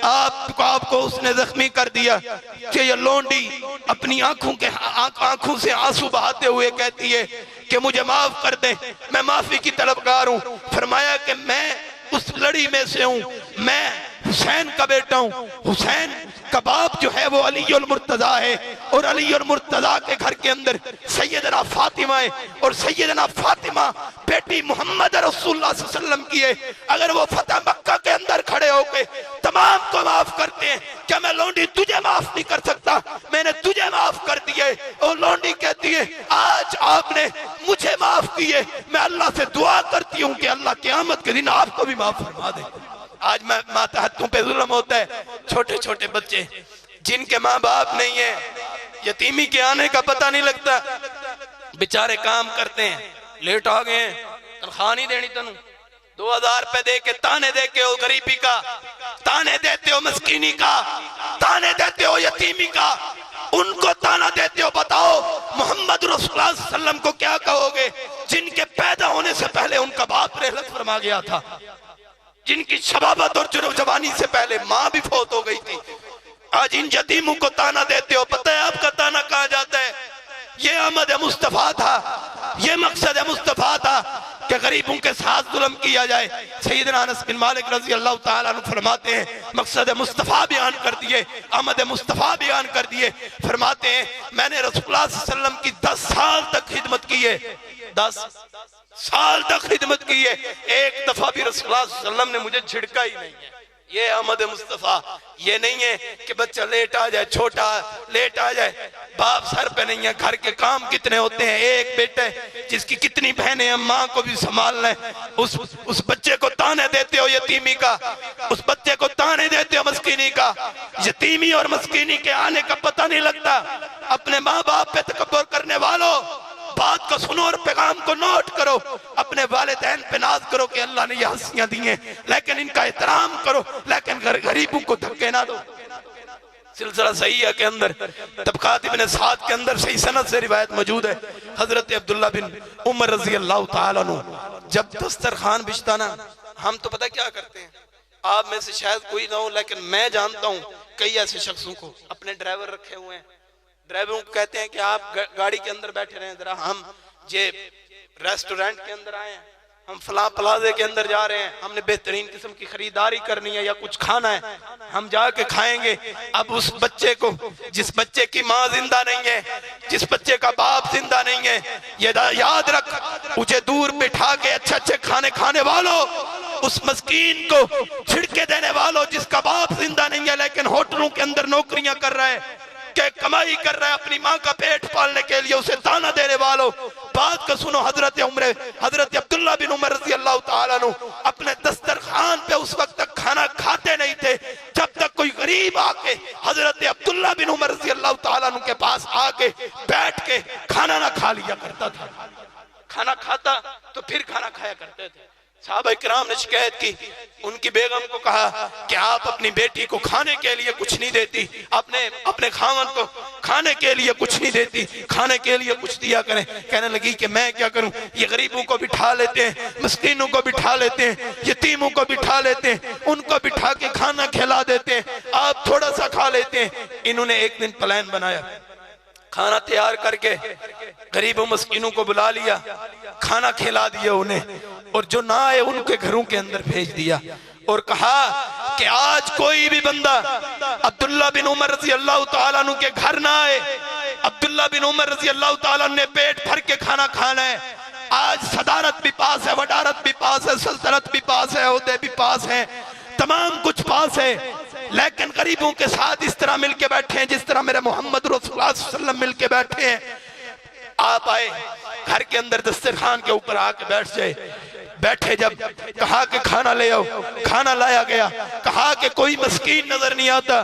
आपको उसने जख्मी कर दिया। कि ये लौंडी अपनी आंखों से आंसू बहाते हुए कहती है कि मुझे माफ कर दे, मैं माफी की तलबगार हूँ। फरमाया कि मैं उस लड़ी में से हूँ, मैं हुसैन का बेटा हूँ। हुसैन का बाप जो है वो अलीउल मुर्तजा है, और अलीउल मुर्तजा के घर के अंदर सैयदना फातिमा है, और सैयदना फातिमा बेटी मोहम्मद रसूलुल्लाह सल्लल्लाहु अलैहि वसल्लम की है। अगर वो फतह मक्का के अंदर खड़े होके तमाम को माफ करते हैं, क्या मैं लौंडी तुझे माफ नहीं कर सकता? मैंने तुझे माफ कर दिए। और लौंडी कहती है आज आपने मुझे माफ किए, मैं अल्लाह से दुआ करती हूँ कि अल्लाह क़यामत के दिन आपको भी माफ फरमा दे। आज मातहतों पे जुल्म होता है। छोटे छोटे बच्चे जिनके माँ बाप नहीं है, यतीमी के आने का पता नहीं लगता, बेचारे काम करते हैं, लेट आ गए हैं, तनख्वाह नहीं देनी तनु, 2000 रुपए दे के ताने दे के हो गरीबी का, ताने देते हो मस्कीनी का, ताने देते हो यतीमी का, उनको ताना देते हो। बताओ मोहम्मद रसूलुल्लाह सल्लल्लाहु अलैहि वसल्लम को क्या कहोगे, जिनके पैदा होने से पहले उनका बाप रहलत फरमा गया था, जिनकी शबाबत और जवानी से पहले माँ भी फौत हो गई थी। आज इन यतीमों को ताना देते हो। पता है आपका ताना कहाँ जाता है? ये आमद मुस्तफा था, ये मकसद मुस्तफा था कि गरीबों के साथ जुल्म किया जाए। सैयदना अनस बिन मालिक रज़ी अल्लाह तआला अन्हु फरमाते हैं, मकसद मुस्तफा बयान कर दिए, आमद मुस्तफा बयान कर दिए। फरमाते हैं मैंने रसूलुल्लाह सल्लल्लाहु अलैहि वसल्लम की 10 साल तक खिदमत की है, 10 साल तक खिदमत की है। एक दफा भी रसूलुल्लाह सल्लल्लाहु अलैहि वसल्लम ने मुझे झिड़का ही नहीं है। ये अहमद मुस्तफा, ये नहीं है कि बच्चा लेट आ जाए, छोटा लेट आ जाए, बाप सर पे नहीं है। घर के काम कितने होते हैं, एक बेटे जिसकी कितनी बहनें हैं, माँ को भी संभालना है। उस बच्चे को ताने देते हो यतीमी का, उस बच्चे को ताने देते हो मस्कीनी का। यतीमी और मस्कीनी के आने का पता नहीं लगता। अपने माँ बाप पे तकब्बुर करने वालों, बात को सुनो और पैगाम को नोट करो। अपने वालिदैन पे नाज करो कि अल्लाह ने ये हस्तियां दी हैं, लेकिन इनका एहतराम करो, लेकिन गरीबों को धक्के ना दो। सिलसिला सही है के अंदर तबकात इब्न साद के अंदर सही सनद से रिवायत मौजूद है। हजरत अब्दुल्ला बिन उमर रजी अल्लाह तआला अन्हु जब दस्तरखान बिछता ना, हम तो पता क्या करते हैं, आप में से शायद कोई ना हो, लेकिन मैं जानता हूँ कई ऐसे शख्सों को अपने ड्राइवर रखे हुए हैं। ड्राइवरों को कहते हैं कि आप गाड़ी के अंदर बैठे रहें, जरा हम ये रेस्टोरेंट के अंदर आए हैं, हम फला प्लाजे के अंदर जा रहे हैं, हमने बेहतरीन किस्म की खरीदारी करनी है या कुछ खाना है, हम जाके खाएंगे। अब उस बच्चे को, जिस बच्चे की माँ जिंदा नहीं है, जिस बच्चे का बाप जिंदा नहीं है, ये याद रख, मुझे दूर बिठा के अच्छे अच्छे खाने खाने वालों, उस मस्कीन को छिड़के देने वालों जिसका बाप जिंदा नहीं है लेकिन होटलों के अंदर नौकरियां कर रहा है, के कमाई कर रहा है अपनी माँ का पेट पालने के लिए, उसे ताना देने वालों, बात को सुनो। हजरत अब्दुल्ला बिन उमर रज़ी अल्लाह तआला अन्हु अपने दस्तरखान पे उस वक्त तक खाना खाते नहीं थे जब तक कोई गरीब आके हजरत अब्दुल्ला बिन उमर रज़ी अल्लाह तआला अन्हु के पास आके बैठ के खाना ना खा लिया करता था। खाना खाता तो फिर खाना खाया करते थे। साहबा इकराम ने शिकायत की, उनकी बेगम को कहा कि आप अपनी बेटी को खाने के लिए कुछ नहीं देती, अपने खावन को खाने के लिए कुछ नहीं देती, खाने के लिए कुछ दिया करें। कहने लगी कि मैं क्या करूं, ये गरीबों को बिठा लेते हैं, मस्कीनों को बिठा लेते हैं, यतीमों को बिठा लेते हैं, उनको बिठा के खाना खिला देते हैं, आप थोड़ा सा खा लेते हैं। इन्होंने एक दिन प्लान बनाया, खाना तैयार करके गरीबों मस्कीनों को बुला लिया, खाना खिला दिया उन्हें, और जो ना आए उनके घरों के अंदर भेज दिया और कहा कि आज कोई भी बंदा अब्दुल्ला बिन उमर रज़ी अल्लाह तआला अन्हु के घर ना आए। अब्दुल्ला बिन उमर रज़ी अल्लाह तआला ने पेट भर के खाना खाना है। आज सदारत भी पास है, वडारत भी पास है, सल्तनत भी पास है, ओहदे भी पास है, तमाम कुछ पास है, लेकिन गरीबों के साथ इस तरह मिलके बैठे हैं जिस तरह मेरे मोहम्मद रसूलुल्लाह सल्लल्लाहु अलैहि वसल्लम मिलके बैठे हैं। आप आए घर के अंदर दस्तरखान के ऊपर आके बैठ जाए। बैठे जब कहा कि खाना ले आओ, खाना लाया गया। कहा कि कोई मस्कीन नजर नहीं आता,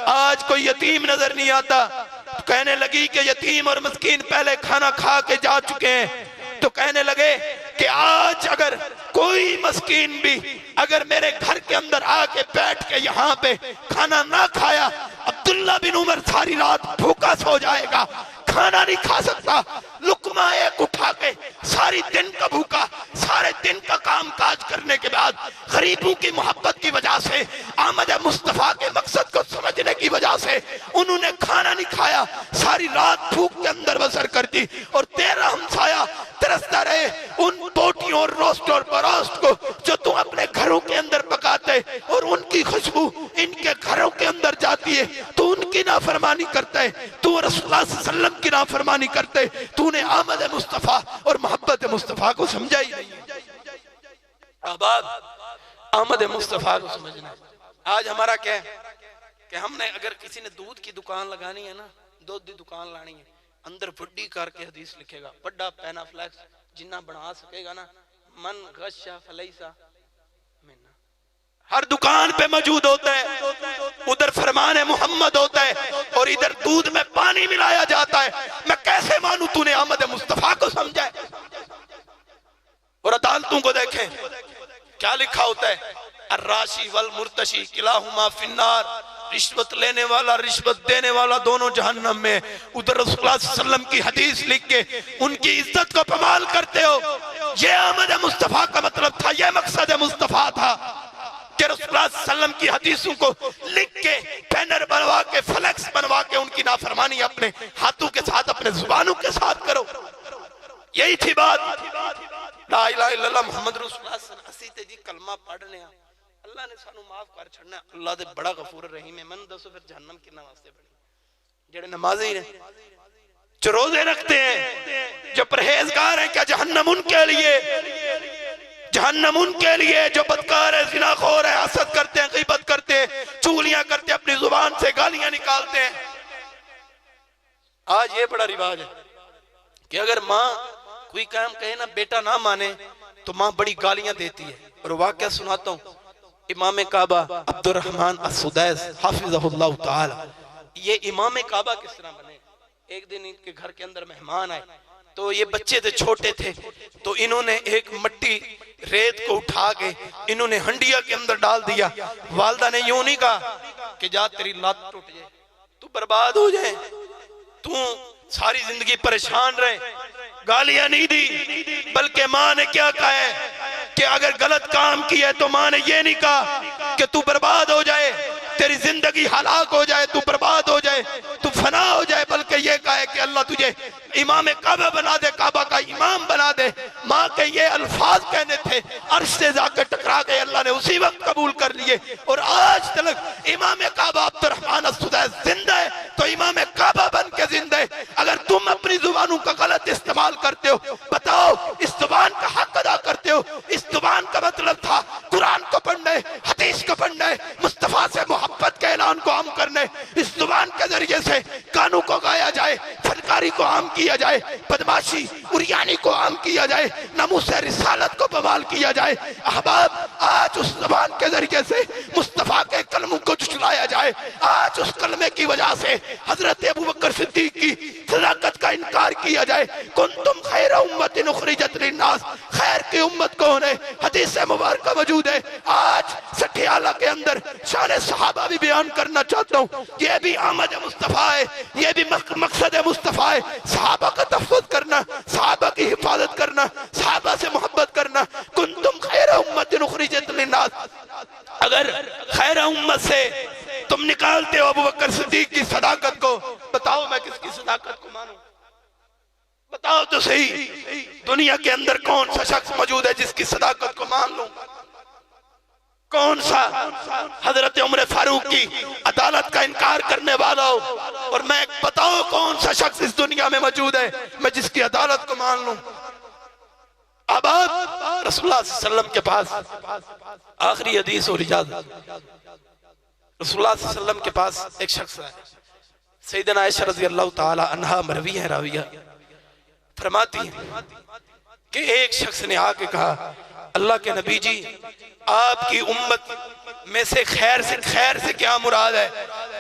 आज कोई यतीम नजर नहीं आता। तो कहने लगी कि यतीम और मस्कीन पहले खाना खा के जा चुके हैं। तो कहने लगे कि आज अगर कोई मस्कीन भी अगर मेरे घर के अंदर आके बैठ के यहाँ पे खाना ना खाया, अब्दुल्ला बिन उमर सारी रात भूखा सो जाएगा, खाना नहीं खा सकता। लुकमा एक उठा के सारी दिन का भूखा, सारे दिन का काम काज करने के बाद गरीबों की मोहब्बत की वजह से, आमद मुस्तफा के मकसद को समझने की वजह से उन्होंने खाना नहीं खाया, सारी रात भूख के अंदर बसर कर दी। और तेरा हमसाया तरसता रहे उन बोटियों और रोस्ट और बरोस्ट को जो तुम अपने घरों के अंदर पकाते, और उनकी खुशबू इनके घरों के अंदर जाती है, तो उनकी नाफरमानी करता है, तू रसूलुल्लाह सल्लल्लाहु अलैहि वसल्लम की नाफरमानी करते, तूने आमद मुस्तफा और मोहब्बत मुस्तफा को समझा ही नहीं। अहबाब, आमद मुस्तफा को समझना। आज हमारा क्या है कि हमने अगर किसी ने दूध की दुकान लगानी है ना, दूध की दुकान लानी है, अंदर बड़ी करके हदीस लिखेगा, बड़ा पैनाफ्लेक्स जिन्ना बना सकेगा ना, मन गशा फलैसा मिन्ना, हर दुकान पे मौजूद होता है। उधर फरमाने मोहम्मद होता है और इधर दूध में पानी मिलाया जाता है। मैं कैसे मानूं तूने आमद मुस्तफा को समझा है? और अदालतों को देखें क्या लिखा होता है, अर्राशी वल मुर्तशी किलाहुमा फिन्नार, रिश्वत लेने वाला रिश्वत देने वाला दोनों जहन्नम में। उधर रसूलुल्लाह सल्लल्लाहु अलैहि वसल्लम की हदीस लिख के उनकी इज्जत को पमाल करते हो। ये आमद मुस्तफा का मतलब था, ये मकसद मुस्तफा था कि रसूलुल्लाह सल्लल्लाहु अलैहि वसल्लम की हदीसों को लिख के बैनर बनवा के फ्लेक्स बनवा के उनकी नाफरमानी अपने हाथों के साथ, अपने जुबानों के साथ करो। यही थी बात। ला इलाहा इल्लल्लाह मुहम्मद रसूलुल्लाह सल्लल्लाहु अलैहि वसल्लम जी कलमा पढ़ने अल्लाह ने सानू माफ कर छड़ना। अल्लाह दे बड़ा गफूर रहीम है। मन दसो फिर जहन्नम कितना वास्ते बनी। जेड़े नमाजी ने, जो रोजे रखते हैं, जो परहेजगार हैं, क्या जहन्नम उनके लिए? जहन्नम उनके लिए जो बदकार है, ज़िनाखोर है, हसद करते हैं, गीबत करते हैं, चुगलियां करते हैं, अपनी जुबान से गालियां निकालते हैं। आज ये बड़ा रिवाज है कि अगर माँ कोई काम कहे ना, बेटा ना माने, तो माँ बड़ी गालियां देती है। और वाकया सुनाता हूँ, इमाम काबा अब्दुर्रहमान अस्सुदैस हाफिज़हुल्लाह ताला, ये इमाम काबा किस तरह बने? एक दिन इनके घर के अंदर मेहमान आए, तो ये बच्चे थे, छोटे थे, तो इन्होंने एक मट्टी रेत को उठा के इन्होंने हंडिया के अंदर डाल दिया। वालदा ने यूं नहीं कहा कि जा तेरी लात टूट जाए, तू बर्बाद हो जाए, तू सारी जिंदगी परेशान रहे, गालियां नहीं दी, बल्कि माँ ने क्या कहा है कि अगर गलत काम किया है तो माँ ने ये नहीं कहा कि तू बर्बाद हो जाए, तेरी जिंदगी हलाक हो जाए, तू बर्बाद हो जाए, तू फना हो जाए, बल्कि ये कहा है कि अल्लाह तुझे इमाम काबा बना दे, काबा का इमाम बना दे। माँ के ये अल्फाज कहने थे, अर्श से जाकर टकरा गए, अल्लाह ने उसी वक्त कबूल कर लिए। और आज तक इमाम काबा अब्दुर्रहमान अस्सुदैस जिंदा है, तो इमाम काबा बन के जिंदा है। अगर तुम अपनी जुबानों का गलत इस्तेमाल करते हो, बताओ इस जुबान का हक अदा करते हो। इस जुबान का मतलब था कुरान को पढ़ना है, हदीस को पढ़ना है, मुस्तफा से मोहब्बत के ऐलान को आम करना है। इस जुबान के जरिए से गानों को गाया जाए, फनकारी को आम किया जाए, बदमाशी उरियानी को आम किया जाए, नमूस रिसालत को बवाल किया जाए। अहबाब, आज उस जुबान के जरिए से मुस्तफा के कलमों को झुठलाया जाए। आज उस कलमे की वजह से हजरत अबू बकर सिद्दीक की सदाकत का इनकार किया जाए। कुंतुम खैर उम्मतिन उखरिजत लिन्नास, खैर की उम्मत कौन है? हदीस हदीस मुबारक मौजूद है। आज सठे आला के अंदर शान सहाबा भी बयान करना चाहता हूँ। ये भी आमद मुस्तफ़ा है, ये भी मकसद मुस्तफ़ा है। सहाबा का तहफ़्फ़ुज़ करना, सहाबा की हिफाजत करना, सहाबा से मोहब्बत करना। कुंतुम खैरा उम्मतिन उखरिजत लिन्नास, अगर खैरा उम्मत से तुम निकालते हो अबू बकर सिद्दीक की सदाकत को, बताओ मैं किसकी सदाकत को मानूं? बताओ तो सही, दुनिया के अंदर कौन सा शख्स मौजूद है जिसकी सदाकत को मान लूं? कौन सा? हजरत उमर फारूक की अदालत का इनकार करने वाला हो। और मैं बताओ कौन सा शख्स इस दुनिया में मौजूद है मैं जिसकी अदालत को मान लूं? अब आप रसूलुल्लाह सल्लल्लाहु अलैहि वसल्लम के पास आखिरी हदीस और इजाजत, रसूलुल्लाह सल्लल्लाहु अलैहि वसल्लम के पास एक शख्स है, सैयदना आयशा रज़ी अल्लाह ताला अन्हा मरवी है, राविया फरमाती है कि एक शख्स ने आके कहा, अल्लाह के नबी जी, आपकी उम्मत में से खैर से क्या मुराद है?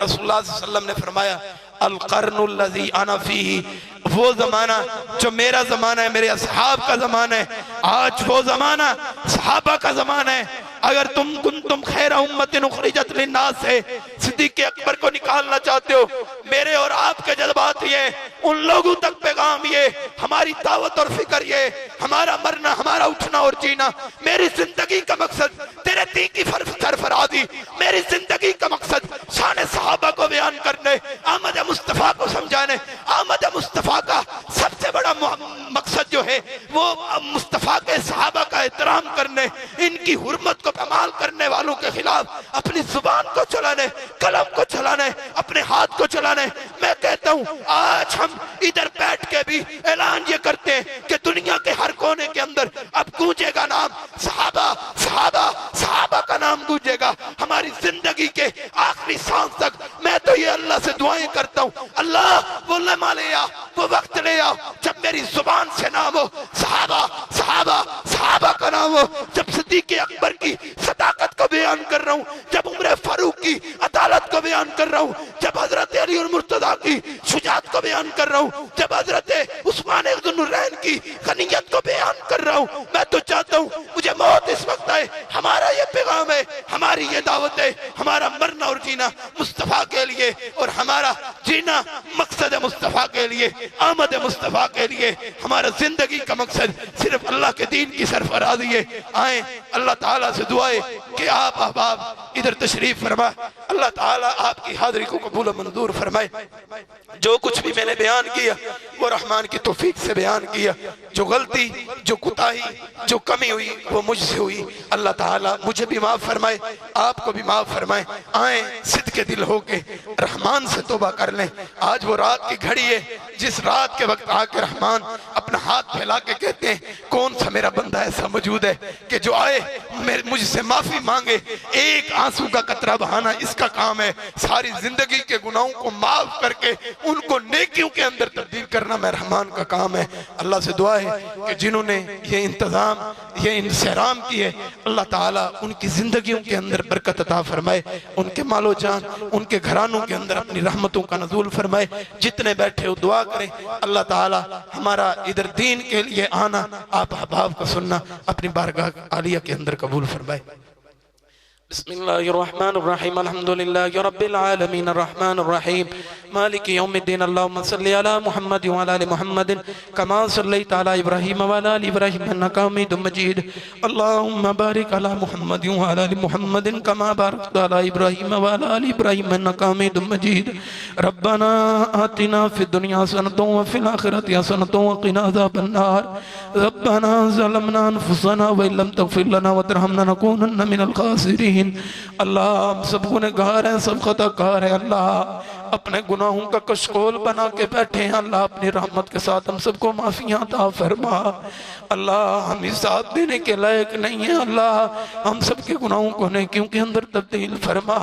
रसूलुल्लाह सल्लल्लाहु अलैहि वसल्लम ने फरमाया, अल क़र्नुल लज़ी अना फ़ीही, वो जमाना जो मेरा जमाना है, मेरे असहाब का जमाना है। आज वो जमाना सहाबा का जमाना है। अगर तुम खैरा उम्मतिन उखरिजत लिन्नास से सिद्दीक़ अकबर को निकालना चाहते हो, मेरे और आपके जज्बात ये, उन लोगों तक पैगाम ये, हमारी दावत और फिक्र ये, हमारा मरना, हमारा उठना और जीना, मेरी जिंदगी का मकसद तेरे दी की सरफराजी, मेरी जिंदगी का मकसद शान सहाबा को बयान करने, आमद मुस्तफ़ा को समझाने। आमद मुस्तफ़ा का सबसे बड़ा मकसद जो है वो मुस्तफ़ा के सहाबा का एहतराम करने, इनकी हुर्मत को कमाल करने वालों के खिलाफ अपनी जुबान को चलाने, कलम को चलाने, अपने हाथ को चलाने। मैं कहता हूँ आज हम इधर बैठ के भी ऐलान ये करते हैं कि दुनिया के हर कोने के अंदर अब गूंजेगा नाम सहाबा, सहाबा, सहाबा का नाम गूंजेगा हमारी जिंदगी के आखिरी सांस तक। मैं तो ये अल्लाह से दुआएं करता हूँ, अल्लाह वो लम्हा ले आ, वो वक्त ले आओ जब मेरी जुबान से नाम हो सहाबा, सहाबा, सहाबा का नाम हो। जब सिद्दीक़ अकबर की सदाकत को बयान कर रहा हूँ, जब उमर फारूक की अदालत को बयान कर रहा हूँ, जब हजरत अली और मुर्तजा की शुजाअत को बयान कर रहा हूँ, जब हजरत उस्मान ज़ुन्नुरैन की गनीयत को बयान कर रहा हूँ, मैं तो चाहता हूँ मुझे मौत इस वक्त आए। हमारा ये पैगाम है, हमारी ये दावत है, हमारा मरना और जीना मुस्तफ़ा के लिए, और हमारा जीना मकसद मुस्तफ़ा के लिए, आमद मुस्तफ़ा के लिए। हमारा जिंदगी का मकसद सिर्फ अल्लाह के दीन की सरफराजी है। आए अल्लाह ताला से दुआ है कि आप अहबाब इधर तशरीफ फरमा, अल्लाह ताला आपकी हाज़िरी को कबूल मंजूर फरमाए। जो कुछ भी मैंने बयान किया वो रहमान की तौफीक से बयान किया, जो गलती, जो कुताही, जो कमी हुई वो मुझसे हुई। अल्लाह ताला मुझे भी माफ़ फरमाए, आपको भी माफ़ फरमाए। आए सिद्ध के दिल होके रहमान से तौबा कर लें। आज वो रात की घड़ी है जिस रात के वक्त आके रहमान अपना हाथ फैला के कहते हैं, कौन सा मेरा बंदा ऐसा मौजूद है कि जो आए मुझसे माफी मांगे, एक आंसू का कतरा बहाना इसका काम है। सारी जिंदगी के गुनाहों को माफ करके उनको नेकियों के अंदर तब्दील करना मैं रहमान का काम है। अल्लाह से दुआ है कि जिन्होंने ये इंतजाम, ये इंतज़ाम किए, अल्लाह ताला उनकी जिंदगियों के अंदर बरकत अता फरमाए, उनके मालो जान, उनके घरानों के अंदर अपनी रहमतों का नज़ूल फरमाए। जितने बैठे हो दुआ करें, अल्लाह ताला हमारा इधर दीन के लिए आना, आप अहबाब का सुनना अपनी बारगाह आलिया के अंदर कबूल फरमाए। बिस्मिल्लाहिर्रहमानिर्रहीम, अल्हम्दुलिल्लाहि रब्बिल आलमीन, अर्रहमानिर्रहीम, मालिकि यौमिद्दीन। अल्लाहुम्मा सल्लि अला मुहम्मद व अला आलि मुहम्मद कमा सल्लैता अला इब्राहीम व अला आलि इब्राहीम इन्नका हमीदुम मजीद। अल्लाहुम्मा बारिक अला मुहम्मद व अला आलि मुहम्मद कमा बारकता अला इब्राहीम व अला आलि इब्राहीम इन्नका हमीदुम मजीद। रब्बना आतिना फिद दुनिया हसनतन व फिल आखिरति हसनतन व क़िना अज़ाबन्नार। रब्बना ज़लमना अनफुसना व इल्लम तग़फिर लना व तरहमना लनकूनन्ना मिनल ख़ासिरीन। अल्लाह हम सब गुनहगार हैं, सब खताकार हैं। अल्लाह अपने गुनाहों का कशकोल बना के बैठे हैं। अल्लाह अपनी रहमत के साथ हम सबको माफियाँ अता फरमा। अल्लाह हम हिसाब देने के लायक नहीं है। अल्लाह हम सबके गुनाहों को नेकियों के अंदर तब्दील फरमा।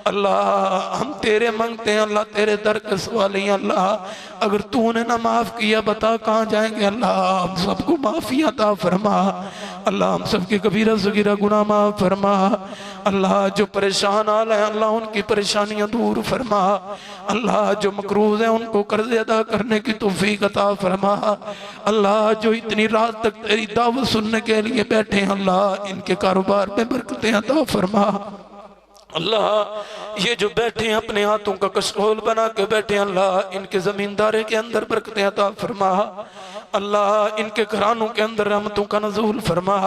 अल्लाह हम तेरे मांगते हैं, अल्लाह तेरे दर के सवाल हैं। अल्लाह अगर तूने ना माफ किया बता कहाँ जाएंगे। अल्लाह हम सबको माफियाँ अता फरमा। अल्लाह हम सबके कबीरा सगीरा गुनाह माफ फरमा। अल्लाह जो परेशान हाल है, अल्लाह उनकी परेशानियां दूर फरमा। अल्लाह जो मकरूज है उनको कर्ज अदा करने की तौफीक अता फरमा। अल्लाह जो इतनी रात तक तेरी दावत सुनने के लिए बैठे हैं अल्लाह इनके कारोबार में बरकतें अता फरमा। अल्लाह ये जो बैठे हैं अपने हाथों का कशकोल बना के बैठे हैं अल्लाह इनके जमींदारे के अंदर बरकतें अता फरमा। अल्लाह इनके घरानों के अंदर रहमतों का नज़ूल फरमा।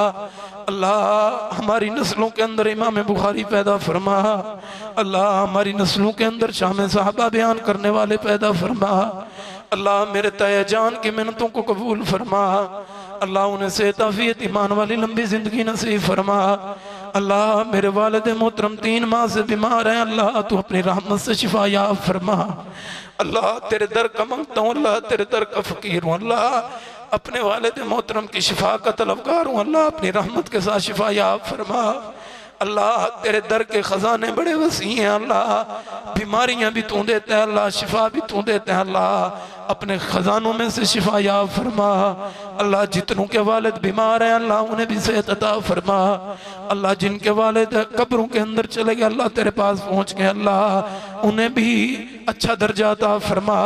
अल्लाह हमारी नस्लों के अंदर इमाम बुखारी पैदा फरमा। अल्लाह हमारी नस्लों के अंदर शाम साहबा बयान करने वाले पैदा फरमा। अल्लाह मेरे तय जान की मेहनतों को कबूल फरमा। अल्लाह उन्हें सेहत आफियत ईमान वाली लंबी जिंदगी नसीब फरमा। अल्लाह मेरे वालिद मोहतरम 3 माह से बीमार हैं अल्लाह तू अपनी रहमत से शिफा याब फरमा। अल्लाह तेरे दर का मांगता हूँ अल्लाह तेरे दर का फकीर हूँ अल्लाह अपने वालिद मोहतरम की शिफा का तलबगार हूँ अल्लाह अपनी रहमत के साथ शिफा याब फरमा। अल्लाह तेरे दर के खजाने बड़े वसी हैं अल्लाह बीमारियां भी तू देता है अल्लाह शिफा भी तू देता है अल्लाह अपने खजानों में से शिफा याब फरमा। अल्लाह जितनों के वालिद बीमार हैं अल्लाह उन्हें भी सेहत अता फरमा। अल्लाह जिनके वालिद कब्रों के अंदर चले गए अल्लाह तेरे पास पहुंच गए अल्लाह उन्हें भी अच्छा दर्जा अता फरमा।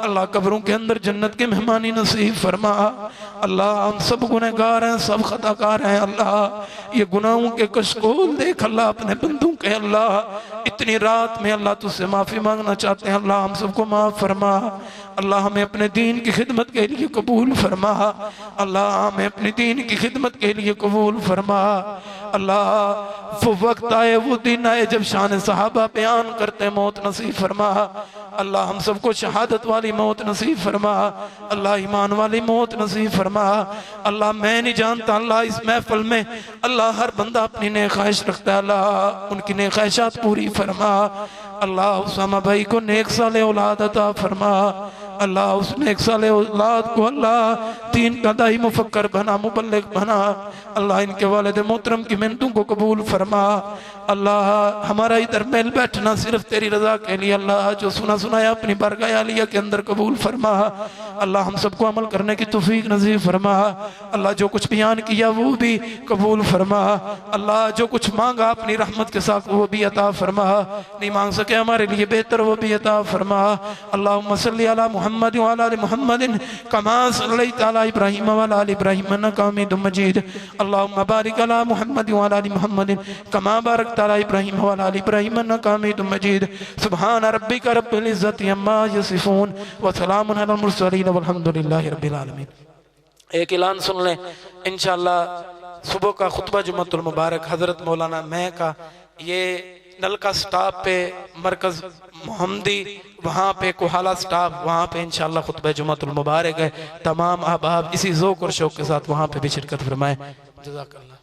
अल्लाह कब्रों के अंदर जन्नत की मेहमानी नसीब फरमा। अल्लाह हम सब गुनहगार हैं सब खताकार हैं अल्लाह ये गुनाहों के कशकोल देख अल्लाह अपने बंदों के अल्लाह इतनी रात में अल्लाह तुझसे माफ़ी मांगना चाहते हैं अल्लाह हम सबको माफ़ फरमा। अल्लाह हमें अपने दीन की खिदमत के लिए कबूल फरमा। अल्लाह हमें अपने दीन की खिदमत के लिए कबूल फरमा। अल्लाह वो वक्त आए वो दिन आए जब शान सहाबा बयान करते मौत नसीब फरमा। अल्लाह हम सबको शहादत वाली मौत नसीब फरमा। अल्लाह ईमान वाली मौत नसीब फरमा। अल्लाह मैं नहीं जानता अल्लाह इस महफिल में अल्लाह हर बंदा अपनी नेक ख्वाहिश रखता है अल्लाह उनकी नेक ख्वाहिशात पूरी फरमा। अल्लाह उसामा भाई को नेक साले औलाद अता फरमा। अल्लाह उस नेक साले औलाद को अल्लाह दीन का दाई मुफक्कर बना मुबल्लिग बना। अल्लाह इनके वालिद मोहतरम की मिन्नतों को कबूल फरमा। अल्लाह हमारा इधर मेल बैठना सिर्फ तेरी रजा के लिए अल्लाह जो सुना सुनाया अपनी बारगाह आलिया के अंदर कबूल फरमा। अल्लाह हम सबको अमल करने की तौफीक नसीब फरमा। अल्लाह जो कुछ बयान किया वो भी कबूल फरमा। अल्लाह जो कुछ मांगा अपनी रहमत के साथ वो भी अता फरमा। नहीं मांग सके हमारे लिए बेहतर वो भी अता फरमा। अल्लाहुम्मा सल्ली अला मुहम्मद व अला आलि मुहम्मदिन कमा सल्लैता अला इब्राहीम व अला आलि इब्राहीम इन्नका हमीदुम मजीद। अल्लाहुम्मा बारिक अला मुहम्मद व अला आलि मुहम्मदिन कमा बारकता अला इब्राहीम व अला आलि इब्राहीम इन्नका हमीदुम मजीद। सुब्हान रब्बिका रब्बिल इज्जति अम्मा यसिफून व सलामुन अलल मुरसलीन वल्हम्दुलिल्लाहि रब्बिल आलमीन। एक ऐलान सुन लें इंशाअल्लाह सुबह का खुतबा जुम्मतुल मुबारक हजरत मौलाना मैं का ये नलका स्टाफ पे मरकज मोहम्मदी वहाँ पे कोहाला स्टाफ वहाँ पे इंशाअल्लाह खुतबा जुम्मतुल मुबारक है। तमाम अहबाब इसी ज़ौक़ और शौक़ के साथ वहाँ पे भी शिरकत फरमाएं। जज़ाकल्लाह।